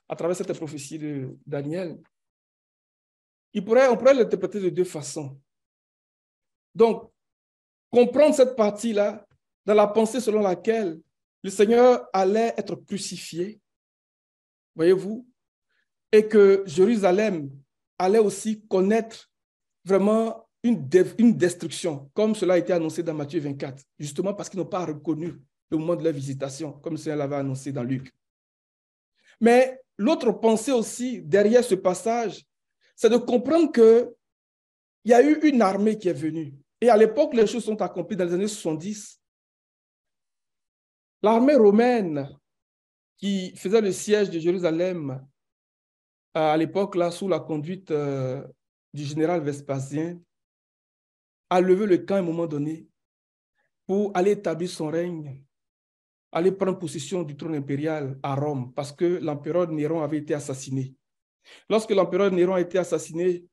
à travers cette prophétie de Daniel. On pourrait l'interpréter de deux façons. Donc, comprendre cette partie-là, dans la pensée selon laquelle le Seigneur allait être crucifié, voyez-vous, et que Jérusalem allait aussi connaître vraiment une destruction, comme cela a été annoncé dans Matthieu 24, justement parce qu'ils n'ont pas reconnu le moment de leur visitation, comme le Seigneur l'avait annoncé dans Luc. Mais l'autre pensée aussi, derrière ce passage, c'est de comprendre qu'il y a eu une armée qui est venue. Et à l'époque, les choses sont accomplies dans les années 70. L'armée romaine qui faisait le siège de Jérusalem à l'époque, là, sous la conduite du général Vespasien, a levé le camp à un moment donné pour aller établir son règne, aller prendre possession du trône impérial à Rome, parce que l'empereur Néron avait été assassiné. Lorsque l'empereur Néron a été assassiné,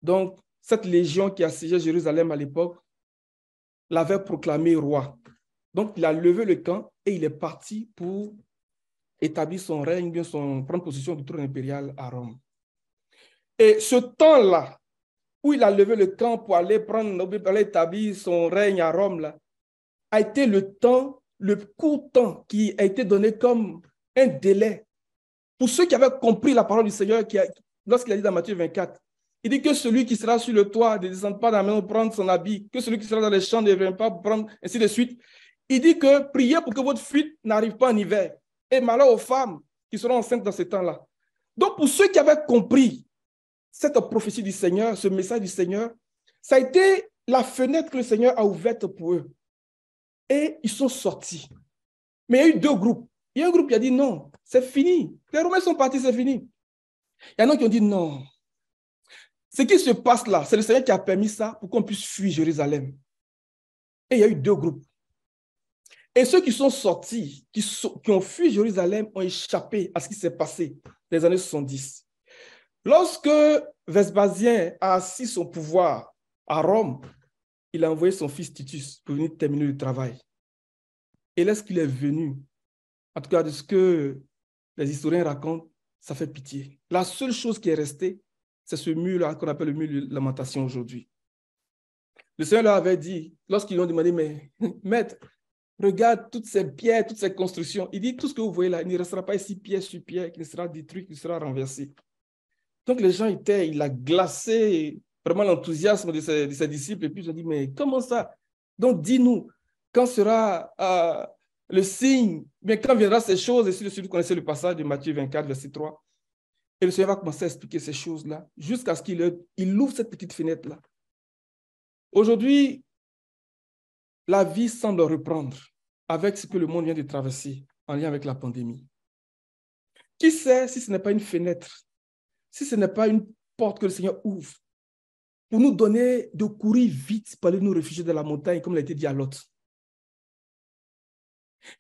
donc cette légion qui assiégeait Jérusalem à l'époque l'avait proclamé roi. Donc il a levé le camp et il est parti pour établir son règne, bien prendre possession du trône impérial à Rome. Et ce temps-là, où il a levé le camp pour aller établir son règne à Rome, là, a été le court temps qui a été donné comme un délai pour ceux qui avaient compris la parole du Seigneur lorsqu'il a dit dans Matthieu 24. Il dit que celui qui sera sur le toit ne descende pas dans la maison pour prendre son habit, que celui qui sera dans les champs ne vient pas pour prendre, ainsi de suite. Il dit que priez pour que votre fuite n'arrive pas en hiver. Et malheur aux femmes qui seront enceintes dans ce temps-là. Donc, pour ceux qui avaient compris cette prophétie du Seigneur, ce message du Seigneur, ça a été la fenêtre que le Seigneur a ouverte pour eux. Et ils sont sortis. Mais il y a eu deux groupes. Il y a un groupe qui a dit non, c'est fini. Les Romains sont partis, c'est fini. Il y en a qui ont dit non. Ce qui se passe là, c'est le Seigneur qui a permis ça pour qu'on puisse fuir Jérusalem. Et il y a eu deux groupes. Et ceux qui sont sortis, qui ont fui Jérusalem, ont échappé à ce qui s'est passé dans les années 70. Lorsque Vespasien a assis son pouvoir à Rome, il a envoyé son fils Titus pour venir terminer le travail. Et lorsqu'il est venu, en tout cas de ce que les historiens racontent, ça fait pitié. La seule chose qui est restée, c'est ce mur-là qu'on appelle le mur de lamentation aujourd'hui. Le Seigneur leur avait dit, lorsqu'ils lui ont demandé, mais maître, regarde toutes ces pierres, toutes ces constructions. Il dit, tout ce que vous voyez là, il ne restera pas ici pierre sur pierre, qui ne sera détruit, qui ne sera renversé. Donc les gens il a glacé vraiment l'enthousiasme de ses disciples. Et puis ils ont dit, mais comment ça? Donc dis-nous, quand sera le signe, mais quand viendra ces choses? Et si vous connaissez le passage de Matthieu 24, verset 3. Et le Seigneur va commencer à expliquer ces choses-là, jusqu'à ce qu'il ouvre cette petite fenêtre-là. Aujourd'hui, la vie semble reprendre avec ce que le monde vient de traverser en lien avec la pandémie. Qui sait si ce n'est pas une fenêtre, si ce n'est pas une porte que le Seigneur ouvre pour nous donner de courir vite pour aller nous réfugier dans la montagne, comme l'a été dit à Lot.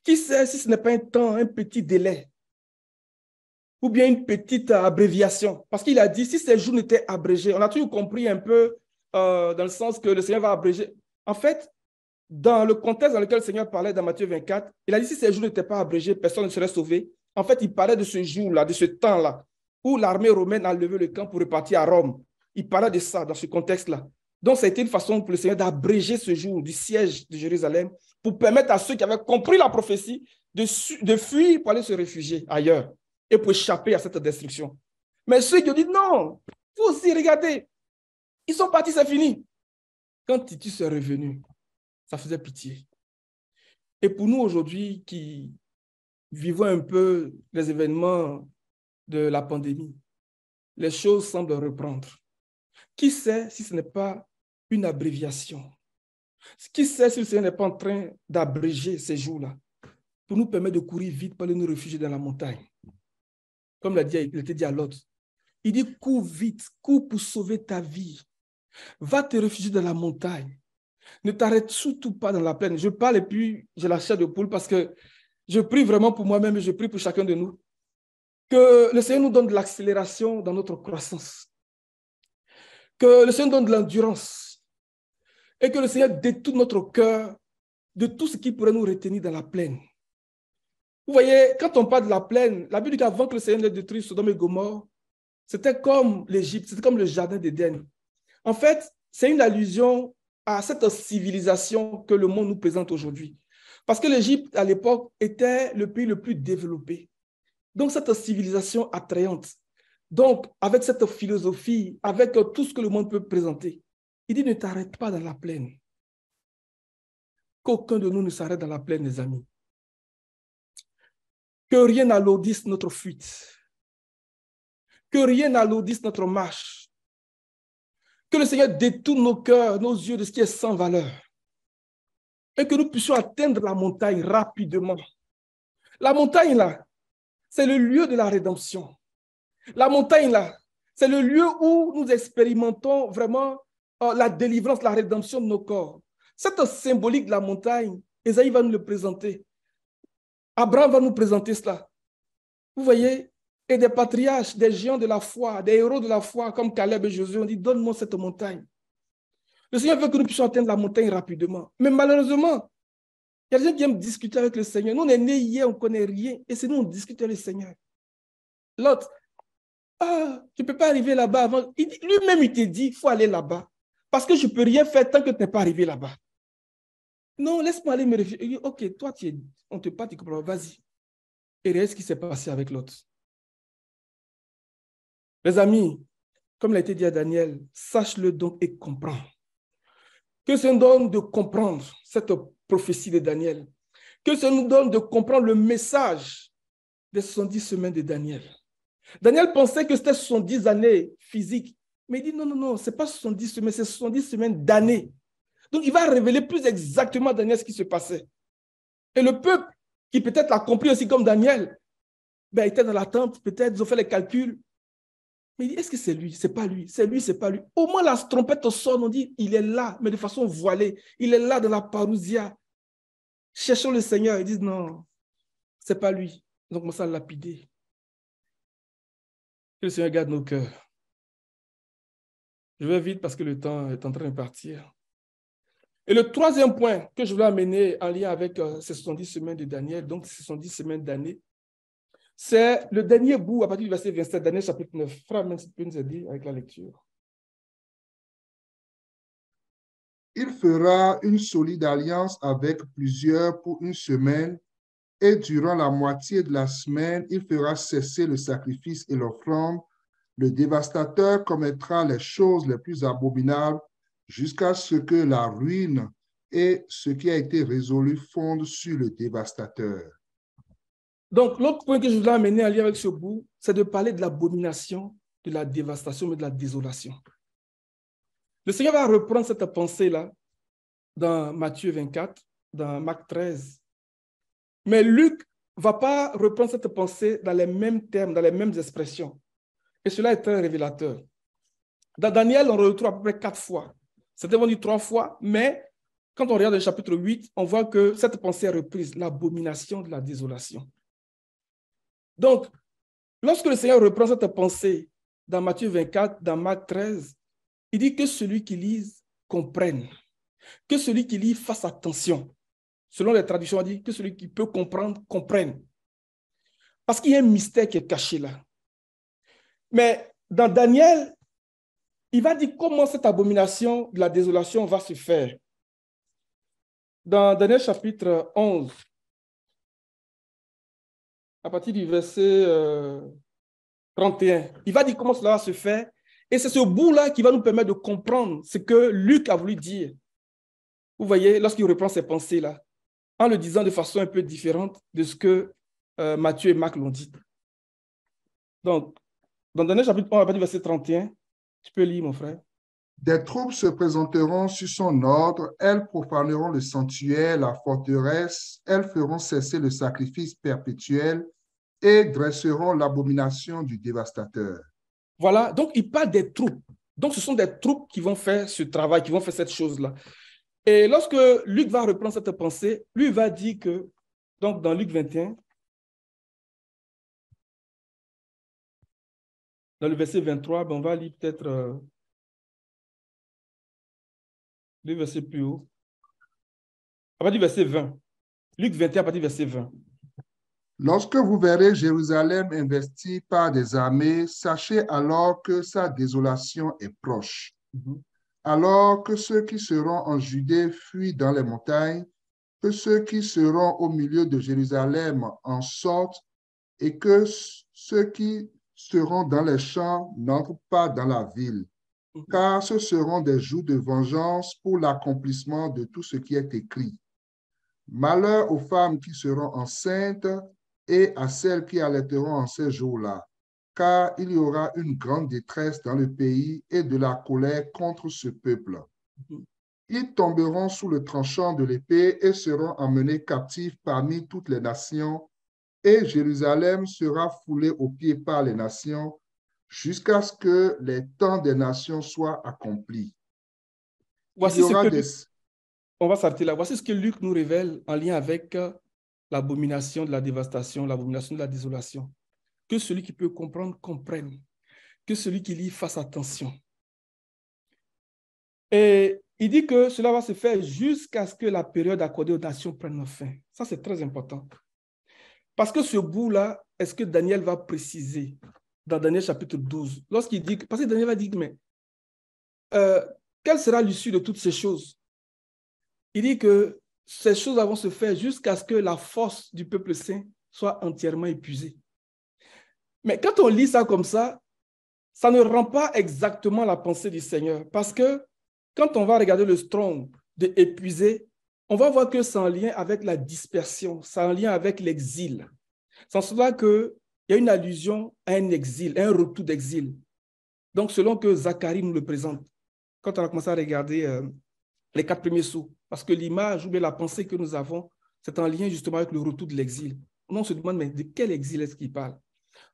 Qui sait si ce n'est pas un temps, un petit délai, ou bien une petite abréviation. Parce qu'il a dit, si ces jours n'étaient abrégés, on a toujours compris un peu dans le sens que le Seigneur va abréger. En fait, dans le contexte dans lequel le Seigneur parlait dans Matthieu 24, il a dit, si ces jours n'étaient pas abrégés, personne ne serait sauvé. En fait, il parlait de ce jour-là, de ce temps-là, où l'armée romaine a levé le camp pour repartir à Rome. Il parlait de ça, dans ce contexte-là. Donc, ça a été une façon pour le Seigneur d'abréger ce jour du siège de Jérusalem pour permettre à ceux qui avaient compris la prophétie de fuir pour aller se réfugier ailleurs et pour échapper à cette destruction. Mais ceux qui ont dit non, vous aussi, regardez, ils sont partis, c'est fini. Quand Titus est revenu, ça faisait pitié. Et pour nous aujourd'hui qui vivons un peu les événements de la pandémie, les choses semblent reprendre. Qui sait si ce n'est pas une abréviation? Qui sait si le Seigneur n'est pas en train d'abréger ces jours-là pour nous permettre de courir vite pour aller nous réfugier dans la montagne? Comme il a été dit à Lot, il dit cours vite, cours pour sauver ta vie. Va te réfugier dans la montagne. Ne t'arrête surtout pas dans la plaine. Je parle et puis j'ai la chair de poule parce que je prie vraiment pour moi-même et je prie pour chacun de nous. Que le Seigneur nous donne de l'accélération dans notre croissance. Que le Seigneur donne de l'endurance. Et que le Seigneur détourne notre cœur de tout ce qui pourrait nous retenir dans la plaine. Vous voyez, quand on parle de la plaine, la Bible dit qu'avant que le Seigneur ne détruise Sodome et Gomorrhe, c'était comme l'Égypte, c'était comme le jardin d'Éden. En fait, c'est une allusion à cette civilisation que le monde nous présente aujourd'hui. Parce que l'Égypte, à l'époque, était le pays le plus développé. Donc, cette civilisation attrayante. Donc, avec cette philosophie, avec tout ce que le monde peut présenter, il dit ne t'arrête pas dans la plaine. Qu'aucun de nous ne s'arrête dans la plaine, les amis. Que rien n'alourdisse notre fuite. Que rien n'alourdisse notre marche. Que le Seigneur détourne nos cœurs, nos yeux de ce qui est sans valeur. Et que nous puissions atteindre la montagne rapidement. La montagne, là, c'est le lieu de la rédemption. La montagne, là, c'est le lieu où nous expérimentons vraiment la délivrance, la rédemption de nos corps. Cette symbolique de la montagne, Ésaïe va nous le présenter. Abraham va nous présenter cela. Vous voyez, et des patriarches, des géants de la foi, des héros de la foi, comme Caleb et Josué, ont dit, donne-moi cette montagne. Le Seigneur veut que nous puissions atteindre la montagne rapidement. Mais malheureusement, il y a des gens qui aiment discuter avec le Seigneur. Nous, on est nés hier, on ne connaît rien. Et c'est nous, on discute avec le Seigneur. L'autre, tu ne peux pas arriver là-bas avant. Lui-même, il te dit, il faut aller là-bas. Parce que je ne peux rien faire tant que tu n'es pas arrivé là-bas. Non, laisse-moi aller me réfugier. Il dit, ok, toi, on te parle, tu comprends, vas-y. Et regarde ce qui s'est passé avec l'autre. Les amis, comme l'a été dit à Daniel, sache-le donc et comprends. Que ça nous donne de comprendre cette prophétie de Daniel. Que ça nous donne de comprendre le message des 70 semaines de Daniel. Daniel pensait que c'était 70 années physiques. Mais il dit non, non, non, ce n'est pas 70 semaines, c'est 70 semaines d'années Donc, il va révéler plus exactement à Daniel ce qui se passait. Et le peuple, qui peut-être l'a compris aussi comme Daniel, ben, il était dans l'attente, peut-être, ils ont fait les calculs. Mais il dit, est-ce que c'est lui? C'est pas lui. C'est lui, c'est pas lui. Au moins, la trompette sonne, on dit, il est là, mais de façon voilée. Il est là dans la parousia. Cherchons le Seigneur. Ils disent, non, c'est pas lui. Donc, on commence à lapider. Que le Seigneur garde nos cœurs. Je vais vite parce que le temps est en train de partir. Et le troisième point que je voulais amener en lien avec ces 70 semaines de Daniel, donc ces 70 semaines d'année, c'est le dernier bout à partir du verset 27, Daniel chapitre 9. Frère, tu peux nous aider avec la lecture.
Il fera une solide alliance avec plusieurs pour une semaine, et durant la moitié de la semaine, il fera cesser le sacrifice et l'offrande. Le dévastateur commettra les choses les plus abominables jusqu'à ce que la ruine et ce qui a été résolu fondent sur le dévastateur.
Donc, l'autre point que je voulais amener en lien avec ce bout, c'est de parler de l'abomination, de la dévastation, mais de la désolation. Le Seigneur va reprendre cette pensée-là dans Matthieu 24, dans Marc 13. Mais Luc ne va pas reprendre cette pensée dans les mêmes termes, dans les mêmes expressions. Et cela est très révélateur. Dans Daniel, on le retrouve à peu près 4 fois. Certains vont dire 3 fois, mais quand on regarde le chapitre 8, on voit que cette pensée est reprise, l'abomination de la désolation. Donc, lorsque le Seigneur reprend cette pensée dans Matthieu 24, dans Marc 13, il dit que celui qui lise comprenne, que celui qui lit fasse attention. Selon les traductions, on dit que celui qui peut comprendre, comprenne. Parce qu'il y a un mystère qui est caché là. Mais dans Daniel, il va dire comment cette abomination de la désolation va se faire. Dans Daniel chapitre 11, à partir du verset 31, il va dire comment cela va se faire. Et c'est ce bout-là qui va nous permettre de comprendre ce que Luc a voulu dire. Vous voyez, lorsqu'il reprend ces pensées-là, en le disant de façon un peu différente de ce que Matthieu et Marc l'ont dit. Donc, dans Daniel chapitre 1, à partir du verset 31, tu peux lire, mon frère.
Des troupes se présenteront sur son ordre, elles profaneront le sanctuaire, la forteresse, elles feront cesser le sacrifice perpétuel et dresseront l'abomination du dévastateur.
Voilà, donc il parle des troupes. Donc ce sont des troupes qui vont faire ce travail, qui vont faire cette chose-là. Et lorsque Luc va reprendre cette pensée, lui va dire que, donc dans Luc 21, dans le verset 23, ben on va lire peut-être le verset plus haut. À partir du verset 20. Luc 21, à partir du verset 20.
Lorsque vous verrez Jérusalem investie par des armées, sachez alors que sa désolation est proche. Alors que ceux qui seront en Judée fuient dans les montagnes, que ceux qui seront au milieu de Jérusalem en sortent, et que ceux qui seront dans les champs n'entrent pas dans la ville, car ce seront des jours de vengeance pour l'accomplissement de tout ce qui est écrit. Malheur aux femmes qui seront enceintes et à celles qui allaiteront en ces jours-là, car il y aura une grande détresse dans le pays et de la colère contre ce peuple. Ils tomberont sous le tranchant de l'épée et seront emmenés captifs parmi toutes les nations, et Jérusalem sera foulée aux pieds par les nations, jusqu'à ce que les temps des nations soient accomplis.
Voici ce que on va s'arrêter là. Voici ce que Luc nous révèle en lien avec l'abomination de la dévastation, l'abomination de la désolation. Que celui qui peut comprendre, comprenne. Que celui qui lit fasse attention. Et il dit que cela va se faire jusqu'à ce que la période accordée aux nations prenne fin. Ça, c'est très important. Parce que ce bout-là, est-ce que Daniel va préciser dans Daniel chapitre 12, lorsqu'il dit, parce que Daniel va dire, mais quelle sera l'issue de toutes ces choses? Il dit que ces choses vont se faire jusqu'à ce que la force du peuple saint soit entièrement épuisée. Mais quand on lit ça comme ça ne rend pas exactement la pensée du Seigneur. Parce que quand on va regarder le strong de épuisé, on va voir que c'est en lien avec la dispersion, c'est en lien avec l'exil. C'est en cela qu'il y a une allusion à un exil, à un retour d'exil. Donc, selon que Zacharie nous le présente, quand on a commencé à regarder les 4 premiers sceaux. Parce que l'image ou bien la pensée que nous avons, c'est en lien justement avec le retour de l'exil. On se demande, mais de quel exil est-ce qu'il parle?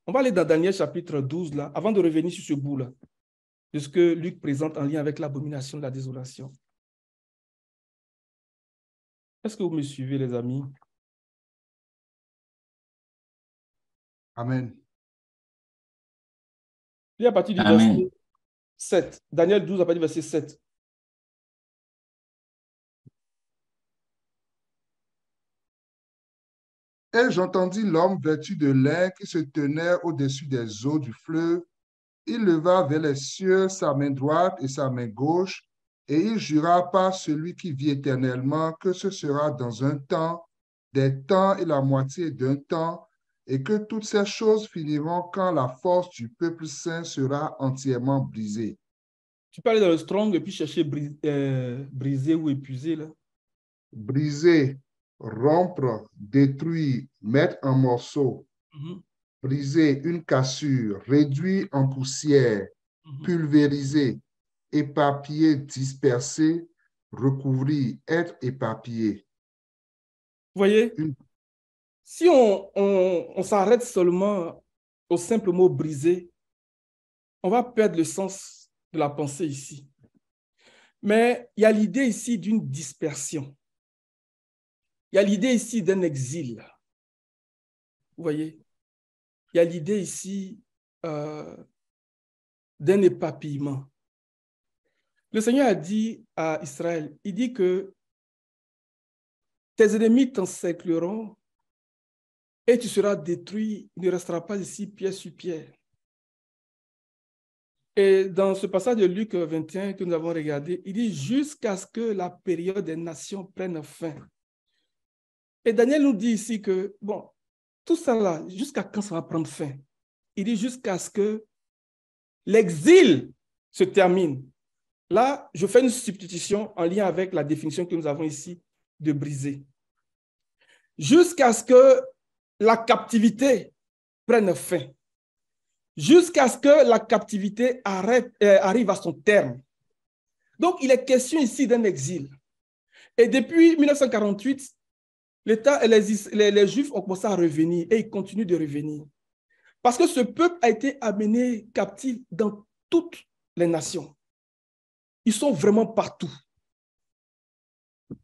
On va aller dans Daniel chapitre 12, là, avant de revenir sur ce bout-là, de ce que Luc présente en lien avec l'abomination de la désolation. Est-ce que vous me suivez, les amis?
Amen.
Puis à partir du verset 7, Daniel 12, à partir du verset 7.
Et j'entendis l'homme vêtu de lin qui se tenait au-dessus des eaux du fleuve. Il leva vers les cieux sa main droite et sa main gauche, et il jura par celui qui vit éternellement que ce sera dans un temps, des temps et la moitié d'un temps, et que toutes ces choses finiront quand la force du peuple saint sera entièrement brisée.
Tu peux aller dans le Strong et puis chercher briser ou épuiser, là.
Briser, rompre, détruire, mettre en morceaux, briser, une cassure, réduire en poussière, pulvériser, éparpiller, disperser, recouvrir, être éparpillé.
Vous voyez, si on s'arrête seulement au simple mot briser, on va perdre le sens de la pensée ici. Mais il y a l'idée ici d'une dispersion. Il y a l'idée ici d'un exil. Vous voyez, il y a l'idée ici d'un éparpillement. Le Seigneur a dit à Israël, il dit que tes ennemis t'encercleront et tu seras détruit, il ne restera pas ici pierre sur pierre. Et dans ce passage de Luc 21 que nous avons regardé, il dit jusqu'à ce que la période des nations prenne fin. Et Daniel nous dit ici que, bon, tout ça là, jusqu'à quand ça va prendre fin? Il dit jusqu'à ce que l'exil se termine. Là, je fais une substitution en lien avec la définition que nous avons ici de briser. Jusqu'à ce que la captivité prenne fin. Jusqu'à ce que la captivité arrive à son terme. Donc, il est question ici d'un exil. Et depuis 1948, les Juifs ont commencé à revenir et ils continuent de revenir. Parce que ce peuple a été amené captif dans toutes les nations. Ils sont vraiment partout.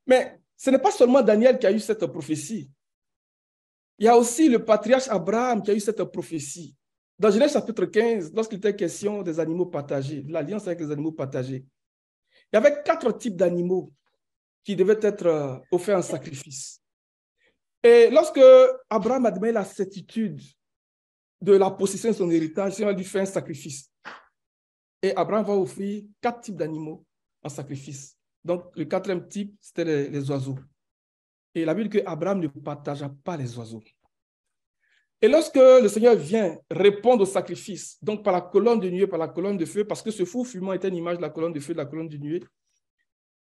Mais ce n'est pas seulement Daniel qui a eu cette prophétie. Il y a aussi le patriarche Abraham qui a eu cette prophétie. Dans Genèse chapitre 15, lorsqu'il était question des animaux partagés, de l'alliance avec les animaux partagés, il y avait 4 types d'animaux qui devaient être offerts en sacrifice. Et lorsque Abraham a demandé la certitude de la possession de son héritage, le Seigneur lui fait un sacrifice. Et Abraham va offrir 4 types d'animaux en sacrifice. Donc, le 4e type, c'était les oiseaux. Et la Bible dit qu'Abraham ne partagea pas les oiseaux. Et lorsque le Seigneur vient répondre au sacrifice, donc par la colonne de nuée, par la colonne de feu, parce que ce four fumant était une image de la colonne de feu, de la colonne de nuée,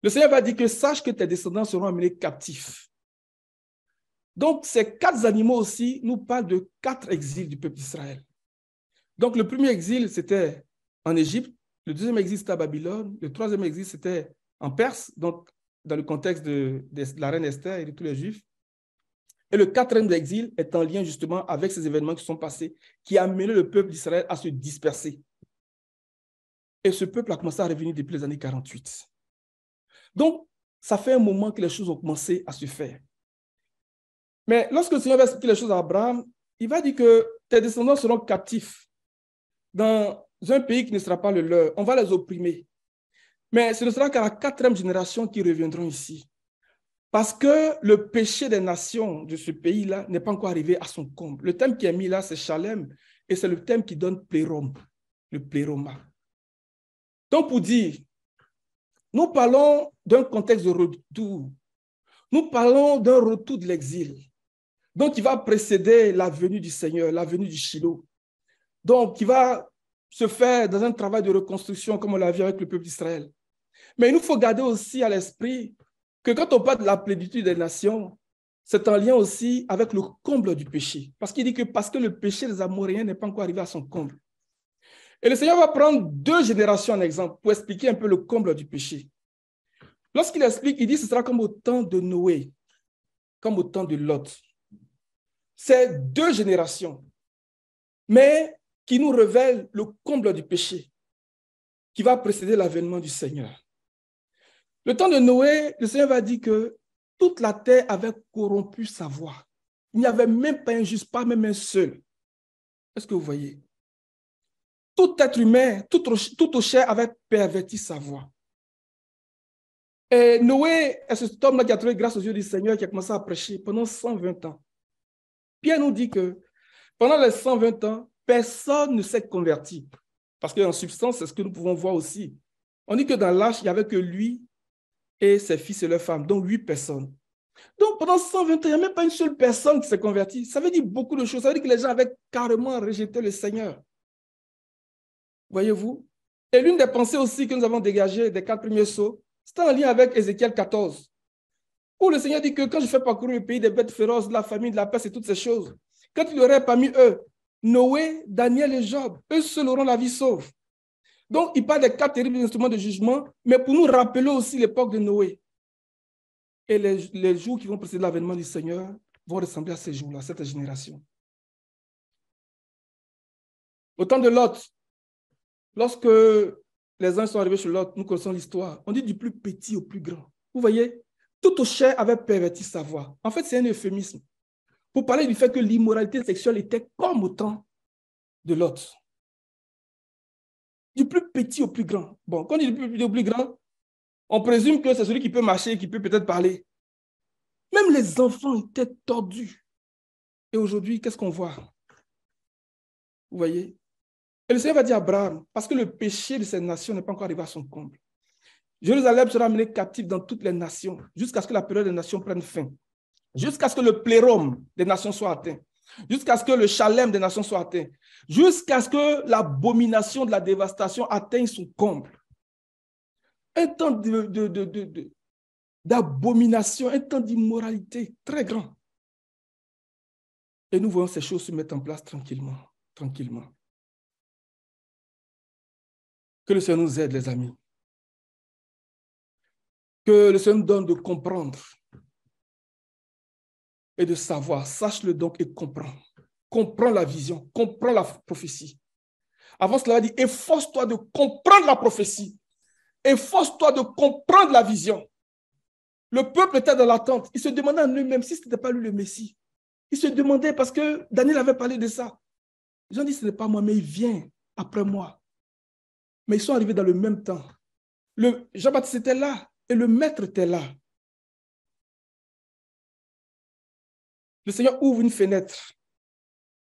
le Seigneur va dire que sache que tes descendants seront amenés captifs. Donc, ces 4 animaux aussi nous parlent de 4 exils du peuple d'Israël. Donc, le premier exil, c'était en Égypte. Le deuxième exil, c'était à Babylone. Le troisième exil, c'était en Perse, donc dans le contexte de la reine Esther et de tous les Juifs. Et le 4e exil est en lien justement avec ces événements qui sont passés, qui a amené le peuple d'Israël à se disperser. Et ce peuple a commencé à revenir depuis les années 48. Donc, ça fait un moment que les choses ont commencé à se faire. Mais lorsque le Seigneur va expliquer les choses à Abraham, il va dire que tes descendants seront captifs dans un pays qui ne sera pas le leur. On va les opprimer. Mais ce ne sera qu'à la 4e génération qui reviendront ici. Parce que le péché des nations de ce pays-là n'est pas encore arrivé à son comble. Le thème qui est mis là, c'est Shalem, et c'est le thème qui donne plérom, le pléroma. Donc, pour dire, nous parlons d'un contexte de retour. Nous parlons d'un retour de l'exil. Donc, qui va précéder la venue du Seigneur, la venue du Shiloh. Donc, qui va se faire dans un travail de reconstruction, comme on l'a vu avec le peuple d'Israël. Mais il nous faut garder aussi à l'esprit que quand on parle de la plénitude des nations, c'est en lien aussi avec le comble du péché. Parce qu'il dit que parce que le péché des Amoréens n'est pas encore arrivé à son comble. Et le Seigneur va prendre 2 générations en exemple pour expliquer un peu le comble du péché. Lorsqu'il explique, il dit que ce sera comme au temps de Noé, comme au temps de Lot. C'est 2 générations, mais qui nous révèlent le comble du péché qui va précéder l'avènement du Seigneur. Le temps de Noé, le Seigneur va dire que toute la terre avait corrompu sa voix. Il n'y avait même pas un juste, pas même un seul. Est-ce que vous voyez? Tout être humain, tout au chair avait perverti sa voix. Et Noé est cet homme-là qui a trouvé grâce aux yeux du Seigneur, qui a commencé à prêcher pendant 120 ans. Pierre nous dit que pendant les 120 ans, personne ne s'est converti. Parce qu'en substance, c'est ce que nous pouvons voir aussi. On dit que dans l'âge, il n'y avait que lui et ses fils et leurs femmes, donc 8 personnes. Donc pendant 120 ans, il n'y a même pas une seule personne qui s'est convertie. Ça veut dire beaucoup de choses. Ça veut dire que les gens avaient carrément rejeté le Seigneur. Voyez-vous? Et l'une des pensées aussi que nous avons dégagées des 4 premiers sceaux, c'était en lien avec Ézéchiel 14, où le Seigneur dit que quand je fais parcourir le pays des bêtes féroces, de la famine, de la peste et toutes ces choses, quand il y aurait parmi eux Noé, Daniel et Job, eux seuls auront la vie sauve. Donc, il parle des 4 terribles instruments de jugement, mais pour nous rappeler aussi l'époque de Noé. Et les jours qui vont précéder l'avènement du Seigneur vont ressembler à ces jours-là, cette génération. Au temps de Lot, lorsque les anges sont arrivés chez Lot, nous connaissons l'histoire, on dit du plus petit au plus grand. Vous voyez, tout au chair avait perverti sa voix. En fait, c'est un euphémisme pour parler du fait que l'immoralité sexuelle était comme au temps de Lot. Du plus petit au plus grand. Bon, quand on dit du plus petit au plus grand, on présume que c'est celui qui peut marcher, qui peut peut-être parler. Même les enfants étaient tordus. Et aujourd'hui, qu'est-ce qu'on voit? Vous voyez? Et le Seigneur va dire à Abraham, parce que le péché de cette nation n'est pas encore arrivé à son comble. Jérusalem sera amenée captive dans toutes les nations, jusqu'à ce que la période des nations prenne fin. Jusqu'à ce que le plérum des nations soit atteint. Jusqu'à ce que le chalem des nations soit atteint. Jusqu'à ce que l'abomination de la dévastation atteigne son comble. Un temps d'abomination, un temps d'immoralité très grand. Et nous voyons ces choses se mettre en place tranquillement, tranquillement. Que le Seigneur nous aide, les amis. Que le Seigneur nous donne de comprendre et de savoir. Sache-le donc et comprends. Comprends la vision, comprends la prophétie. Avant cela, il dit, efforce-toi de comprendre la prophétie. Efforce-toi de comprendre la vision. Le peuple était dans l'attente. Il se demandait en eux-mêmes si ce n'était pas lui le Messie. Il se demandait parce que Daniel avait parlé de ça. Les gens disent, ce n'est pas moi, mais il vient après moi. Mais ils sont arrivés dans le même temps. Jean-Baptiste était là et le maître était là. Le Seigneur ouvre une fenêtre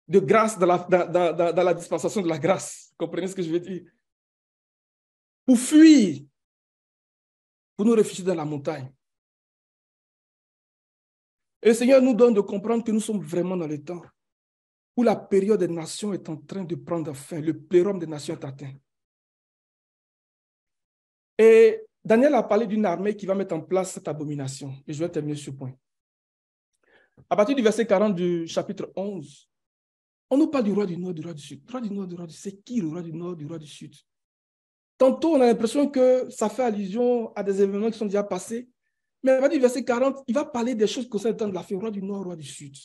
de grâce dans la dispensation de la grâce. Vous comprenez ce que je veux dire? Pour fuir, pour nous réfugier dans la montagne. Et le Seigneur nous donne de comprendre que nous sommes vraiment dans le temps où la période des nations est en train de prendre fin. Le plérum des nations est atteint. Et Daniel a parlé d'une armée qui va mettre en place cette abomination. Et je vais terminer ce point. À partir du verset 40 du chapitre 11, on nous parle du roi du nord, du roi du sud. Roi du nord, du roi du sud. C'est qui le roi du nord, du roi du sud? Tantôt, on a l'impression que ça fait allusion à des événements qui sont déjà passés. Mais à partir du verset 40, il va parler des choses concernant le temps de la fin. Roi du nord, roi du sud.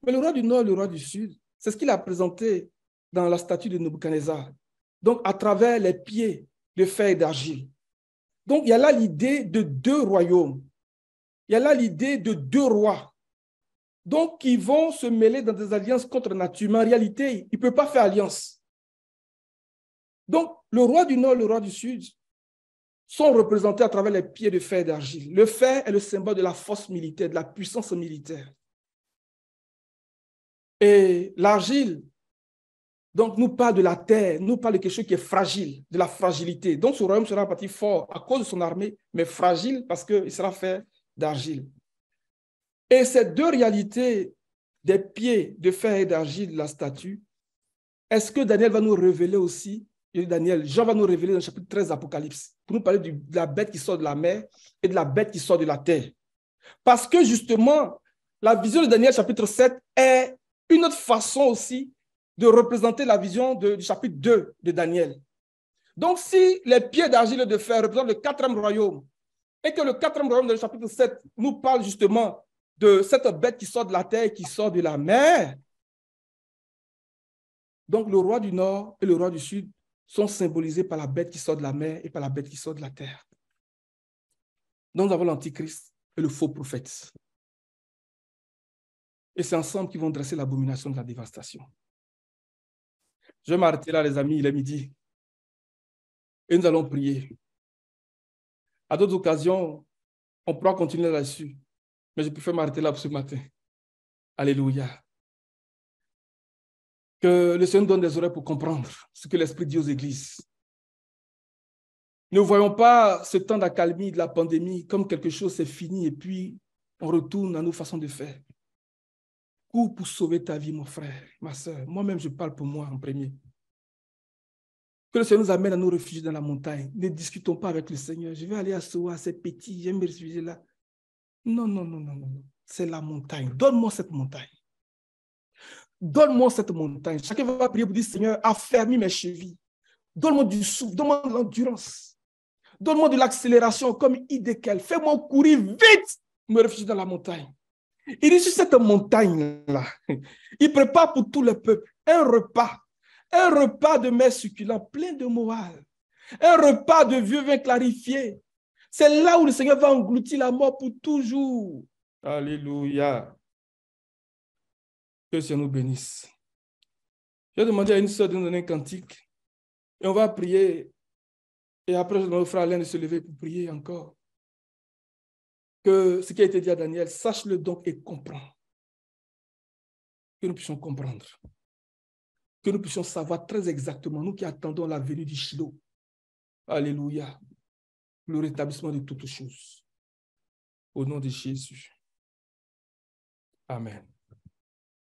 Mais le roi du nord, le roi du sud, c'est ce qu'il a présenté dans la statue de Nebuchadnezzar. Donc, à travers les pieds de fer et d'argile. Donc, il y a là l'idée de 2 royaumes. Il y a là l'idée de 2 rois. Donc, qui vont se mêler dans des alliances contre nature. Mais en réalité, il ne peut pas faire alliance. Donc, le roi du nord et le roi du sud sont représentés à travers les pieds de fer et d'argile. Le fer est le symbole de la force militaire, de la puissance militaire. Et l'argile, donc, nous parle de la terre, nous parle de quelque chose qui est fragile, de la fragilité. Donc, ce royaume sera parti fort à cause de son armée, mais fragile parce qu'il sera fait d'argile. Et ces 2 réalités des pieds de fer et d'argile de la statue, est-ce que Daniel va nous révéler aussi, Jean va nous révéler dans le chapitre 13 d'Apocalypse, pour nous parler de la bête qui sort de la mer et de la bête qui sort de la terre. Parce que justement, la vision de Daniel chapitre 7 est une autre façon aussi de représenter la vision du chapitre 2 de Daniel. Donc, si les pieds d'argile et de fer représentent le 4e royaume Et que le 4e royaume, dans le chapitre 7, nous parle justement de cette bête qui sort de la terre, qui sort de la mer. Donc, le roi du Nord et le roi du Sud sont symbolisés par la bête qui sort de la mer et par la bête qui sort de la terre. Donc, nous avons l'Antichrist et le faux prophète. Et c'est ensemble qu'ils vont dresser l'abomination de la dévastation. Je vais m'arrêter là, les amis, il est midi. Et nous allons prier. À d'autres occasions, on pourra continuer là-dessus. Mais je préfère m'arrêter là pour ce matin. Alléluia. Que le Seigneur nous donne des oreilles pour comprendre ce que l'Esprit dit aux églises. Ne voyons pas ce temps d'accalmie de la pandémie comme quelque chose, c'est fini, et puis on retourne à nos façons de faire. Cours pour sauver ta vie, mon frère, ma soeur. Moi-même, je parle pour moi en premier. Que le Seigneur nous amène à nous réfugier dans la montagne. Ne discutons pas avec le Seigneur. Je vais aller à Soa, c'est petit, j'aime me réfugier là. Non, non, non, non, non. C'est la montagne. Donne-moi cette montagne. Donne-moi cette montagne. Chacun va prier pour dire, Seigneur, affermis mes chevilles. Donne-moi du souffle, donne-moi de l'endurance. Donne-moi de l'accélération comme Idékel. Fais-moi courir vite, me réfugier dans la montagne. Il est sur cette montagne-là. Il prépare pour tout le peuple un repas de mets succulents, plein de morale, un repas de vieux vin clarifié. C'est là où le Seigneur va engloutir la mort pour toujours. Alléluia. Que le Seigneur nous bénisse. Je vais demander à une sœur de nous donner un cantique et on va prier. Et après, je demande au frère Alain de se lever pour prier encore. Que ce qui a été dit à Daniel, sache-le donc et comprends. Que nous puissions comprendre. Que nous puissions savoir très exactement, nous qui attendons la venue du Shiloh. Alléluia. Le rétablissement de toutes choses. Au nom de Jésus. Amen.